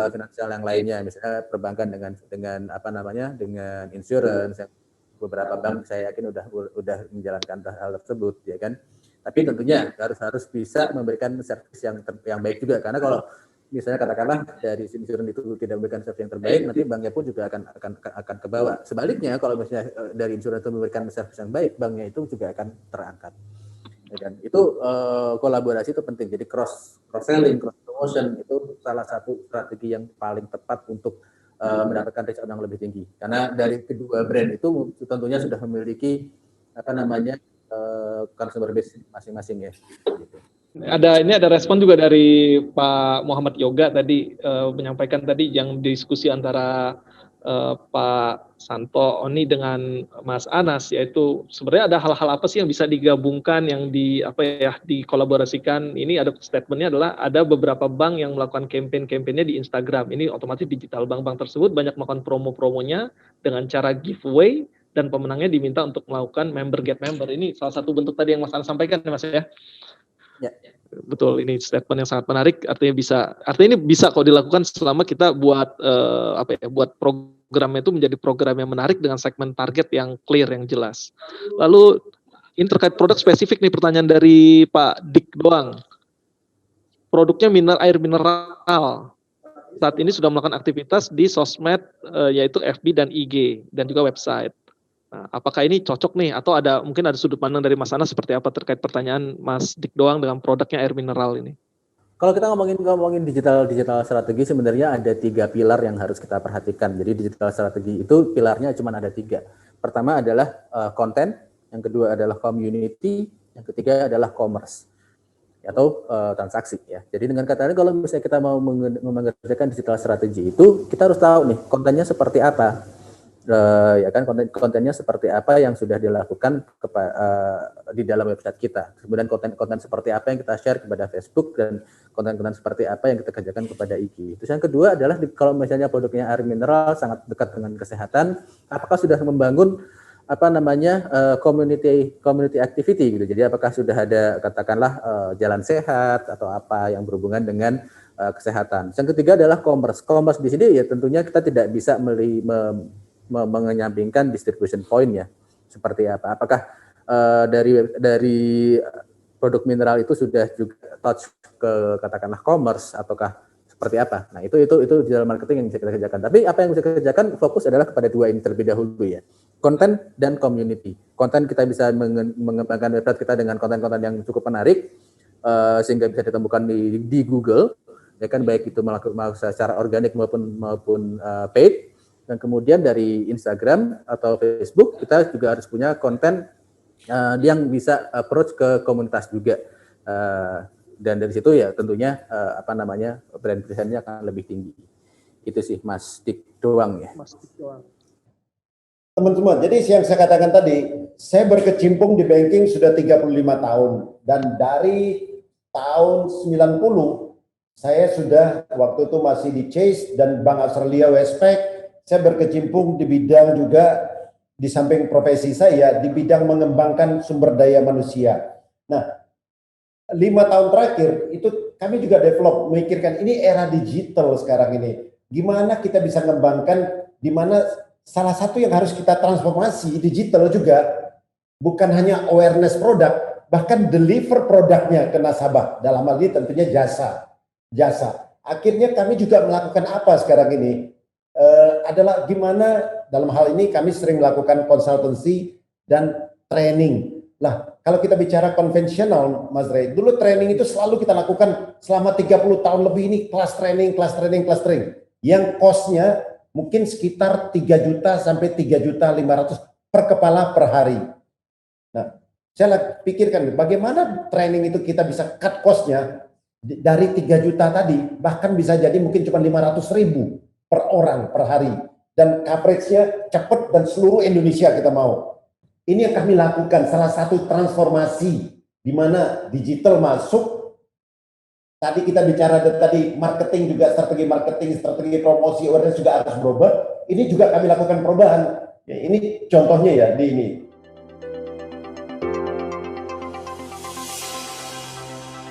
finansial yang lainnya, misalnya perbankan dengan apa namanya, dengan insurance. Beberapa bank saya yakin udah menjalankan hal tersebut, ya kan. Tapi tentunya harus bisa memberikan servis yang baik juga, karena kalau misalnya katakanlah dari insuran itu tidak memberikan service yang terbaik, nanti banknya pun juga akan ke bawah. Sebaliknya kalau misalnya dari insuran itu memberikan service yang baik, banknya itu juga akan terangkat. Dan itu kolaborasi itu penting. Jadi cross selling, cross promotion itu salah satu strategi yang paling tepat untuk mendapatkan return yang lebih tinggi. Karena dari kedua brand itu tentunya sudah memiliki consumer base masing-masing ya. Ada respon juga dari Pak Muhammad Yoga tadi menyampaikan tadi yang diskusi antara Pak Santo Oni dengan Mas Anas, yaitu sebenarnya ada hal-hal apa sih yang bisa digabungkan, yang dikolaborasikan. Ini ada statementnya adalah ada beberapa bank yang melakukan campaign-campaignnya di Instagram. Ini otomatis digital, bank-bank tersebut banyak melakukan promo-promonya dengan cara giveaway dan pemenangnya diminta untuk melakukan member get member. Ini salah satu bentuk tadi yang Mas Anas sampaikan ya Mas ya. Ya, betul, ini statement yang sangat menarik. Artinya ini bisa kok dilakukan selama kita buat buat program itu menjadi program yang menarik dengan segmen target yang clear, yang jelas. Lalu ini terkait produk spesifik nih, pertanyaan dari Pak Dik doang. Produknya air mineral. Saat ini sudah melakukan aktivitas di sosmed yaitu FB dan IG dan juga website. Nah, apakah ini cocok nih, atau mungkin ada sudut pandang dari Mas Anas seperti apa terkait pertanyaan Mas Dik doang dengan produknya air mineral ini? Kalau kita ngomongin digital strategi, sebenarnya ada 3 pilar yang harus kita perhatikan. Jadi digital strategi itu pilarnya cuma ada 3. Pertama adalah konten, yang kedua adalah community, yang ketiga adalah commerce atau transaksi ya. Jadi dengan kata lain, kalau misalnya kita mau mengerjakan digital strategi itu, kita harus tahu nih kontennya seperti apa. Ya kan, kontennya seperti apa yang sudah dilakukan di dalam website kita. Kemudian konten seperti apa yang kita share kepada Facebook, dan konten-konten seperti apa yang kita kerjakan kepada IG. Terus yang kedua adalah kalau misalnya produknya air mineral sangat dekat dengan kesehatan, apakah sudah membangun community activity gitu. Jadi apakah sudah ada katakanlah jalan sehat atau apa yang berhubungan dengan kesehatan. Yang ketiga adalah commerce. Commerce di sini ya tentunya kita tidak bisa menyampingkan distribution point ya, seperti apa. Apakah dari produk mineral itu sudah juga touch ke katakanlah commerce ataukah seperti apa? Nah itu digital marketing yang bisa kita kerjakan. Tapi apa yang bisa kita kerjakan, fokus adalah kepada 2 ini terlebih dahulu ya, konten dan community. Konten kita bisa mengembangkan website kita dengan konten-konten yang cukup menarik sehingga bisa ditemukan di Google, ya kan, baik itu melakukan secara organik maupun paid. Dan kemudian dari Instagram atau Facebook kita juga harus punya konten yang bisa approach ke komunitas juga, dan dari situ ya tentunya brand presence-nya akan lebih tinggi. Itu sih Mas Dik doang ya. Mas Dik doang. Teman-teman, jadi yang saya katakan tadi, saya berkecimpung di banking sudah 35 tahun, dan dari tahun 90 saya sudah waktu itu masih di Chase dan Bank Australia Westpac. Saya berkecimpung di bidang juga, di samping profesi saya, di bidang mengembangkan sumber daya manusia. Nah, 5 tahun terakhir itu kami juga develop, memikirkan ini era digital sekarang ini. Gimana kita bisa mengembangkan, di mana salah satu yang harus kita transformasi digital juga, bukan hanya awareness produk, bahkan deliver produknya ke nasabah. Dalam hal ini tentunya jasa. Akhirnya kami juga melakukan apa sekarang ini? Adalah gimana dalam hal ini kami sering melakukan konsultansi dan training. Lah, kalau kita bicara konvensional, Mas Rey, dulu training itu selalu kita lakukan selama 30 tahun lebih ini, kelas training. Yang cost-nya mungkin sekitar 3 juta sampai 3.500.000 per kepala per hari. Nah, saya pikirkan bagaimana training itu kita bisa cut cost-nya dari 3 juta tadi, bahkan bisa jadi mungkin cuma 500.000 per orang per hari, dan coverage-nya cepat dan seluruh Indonesia kita mau. Ini yang kami lakukan, salah satu transformasi di mana digital masuk. Tadi kita bicara tadi marketing juga, strategi promosi, awareness juga harus berubah. Ini juga kami lakukan perubahan. Ya, ini contohnya ya di ini.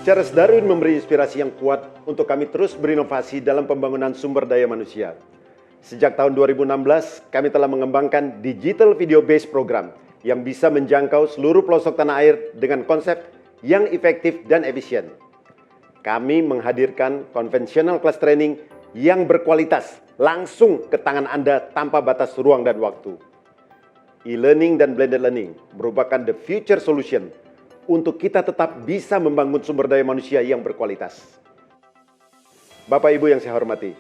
Charles Darwin memberi inspirasi yang kuat untuk kami terus berinovasi dalam pembangunan sumber daya manusia. Sejak tahun 2016, kami telah mengembangkan Digital Video Based Program yang bisa menjangkau seluruh pelosok tanah air dengan konsep yang efektif dan efisien. kami menghadirkan conventional class training yang berkualitas langsung ke tangan Anda tanpa batas ruang dan waktu. E-learning dan blended learning merupakan the future solution untuk kita tetap bisa membangun sumber daya manusia yang berkualitas. Bapak Ibu yang saya hormati,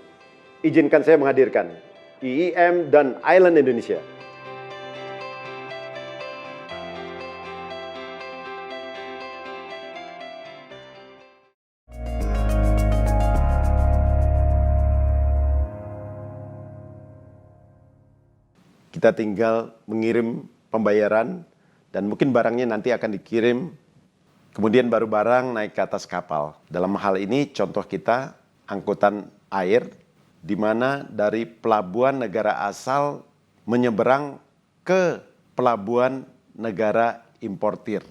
izinkan saya menghadirkan IIM dan Island Indonesia. Kita tinggal mengirim pembayaran dan mungkin barangnya nanti akan dikirim, kemudian baru barang naik ke atas kapal. Dalam hal ini contoh kita angkutan air, di mana dari pelabuhan negara asal menyeberang ke pelabuhan negara importir.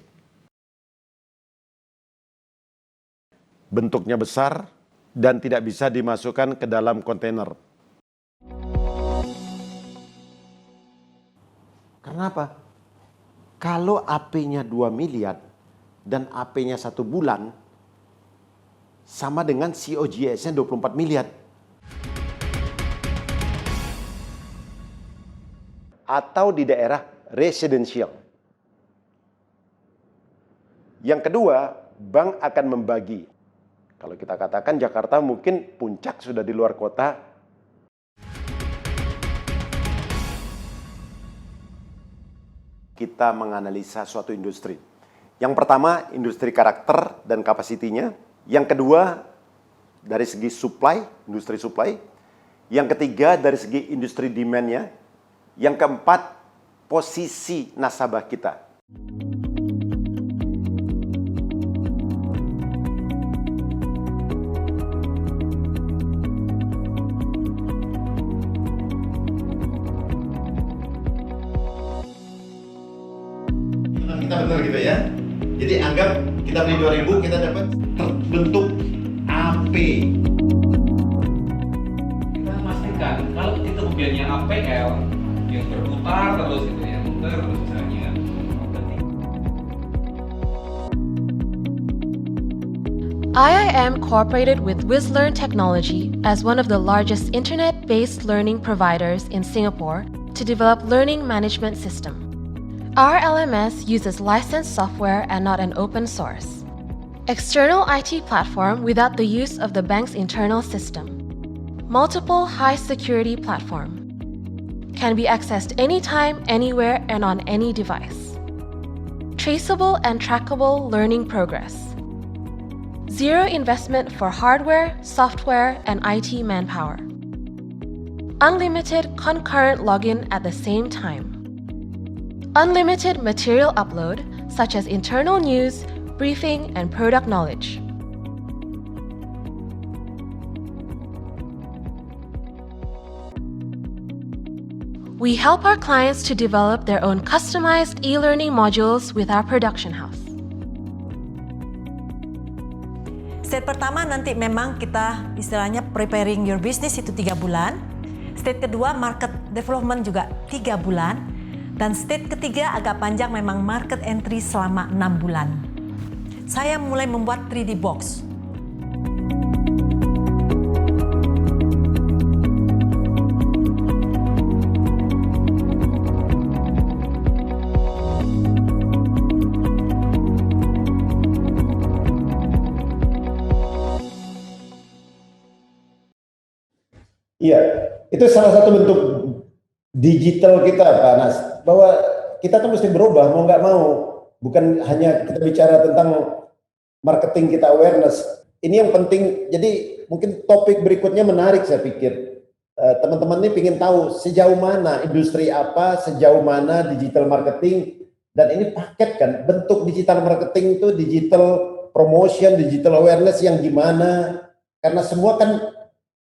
Bentuknya besar dan tidak bisa dimasukkan ke dalam kontainer. Kenapa? Kalau AP-nya 2 miliar dan AP-nya 1 bulan, sama dengan COGS-nya 24 miliar. Atau di daerah residensial. Yang kedua, bank akan membagi. Kalau kita katakan Jakarta mungkin puncak sudah di luar kota. Kita menganalisa suatu industri. Yang pertama, industri karakter dan kapasitinya. Yang kedua, dari segi supply, industri supply. Yang ketiga, dari segi industri demand-nya. Yang keempat, posisi nasabah kita. Kita benar gitu ya. Jadi anggap kita beli 2.000, kita dapat terbentuk AP. Kita memastikan kalau itu mobilnya APL yang berputar terus itu ya, muter terus misalnya. IIM cooperated with WizLearn Technology as one of the largest internet-based learning providers in Singapore to develop learning management system. Our LMS uses licensed software and not an open source. External IT platform without the use of the bank's internal system. Multiple high-security platform. Can be accessed anytime, anywhere, and on any device. Traceable and trackable learning progress. Zero investment for hardware, software, and IT manpower. Unlimited concurrent login at the same time. Unlimited material upload, such as internal news, briefing, and product knowledge. We help our clients to develop their own customized e-learning modules with our production house. Stage pertama nanti memang kita istilahnya preparing your business itu 3 bulan. Stage kedua market development juga 3 bulan. Dan stage ketiga agak panjang memang market entry selama 6 bulan. Saya mulai membuat 3D box. Iya, itu salah satu bentuk digital kita, Pak Anas, bahwa kita tuh mesti berubah, mau nggak mau. Bukan hanya kita bicara tentang marketing kita awareness. Ini yang penting, jadi mungkin topik berikutnya menarik saya pikir. Teman-teman ini ingin tahu sejauh mana industri apa, sejauh mana digital marketing, dan ini paket kan, bentuk digital marketing itu digital promotion, digital awareness yang gimana, karena semua kan,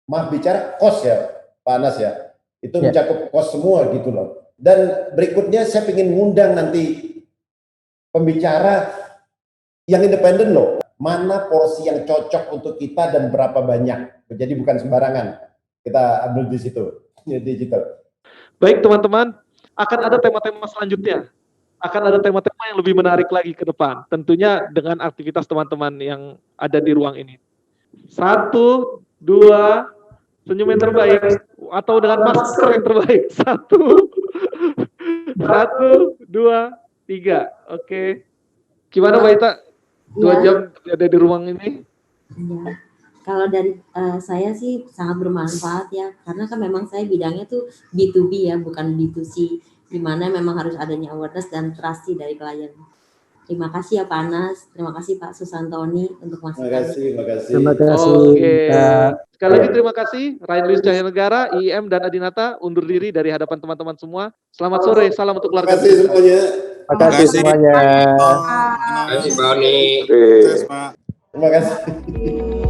maaf bicara, cost ya, Pak Anas ya, itu mencakup cost semua gitu loh. Dan berikutnya saya ingin ngundang nanti pembicara yang independen loh, mana porsi yang cocok untuk kita dan berapa banyak, jadi bukan sembarangan. Kita ambil di situ, digital. Baik teman-teman, akan ada tema-tema selanjutnya. Akan ada tema-tema yang lebih menarik lagi ke depan. Tentunya dengan aktivitas teman-teman yang ada di ruang ini. 1, 2, senyum yang terbaik atau dengan masker yang terbaik. 1, 2, 3. Oke. Gimana Mbak Ita? 2 jam ada di ruang ini? Ya. Kalau dari saya sih sangat bermanfaat ya, karena kan memang saya bidangnya tuh B2B ya, bukan B2C, di mana memang harus adanya awareness dan trust dari klien. Terima kasih ya Pak Anas, terima kasih Pak Susantoni untuk masukan. Terima kasih. Terima kasih. Oke. Sekali lagi terima kasih Rainlius Cahaya Negara, IIM dan Adinata undur diri dari hadapan teman-teman semua. Selamat sore, salam untuk Terima keluarga. kasih semuanya. Terima kasih semuanya. Terima kasih Pak Oni. Terima kasih.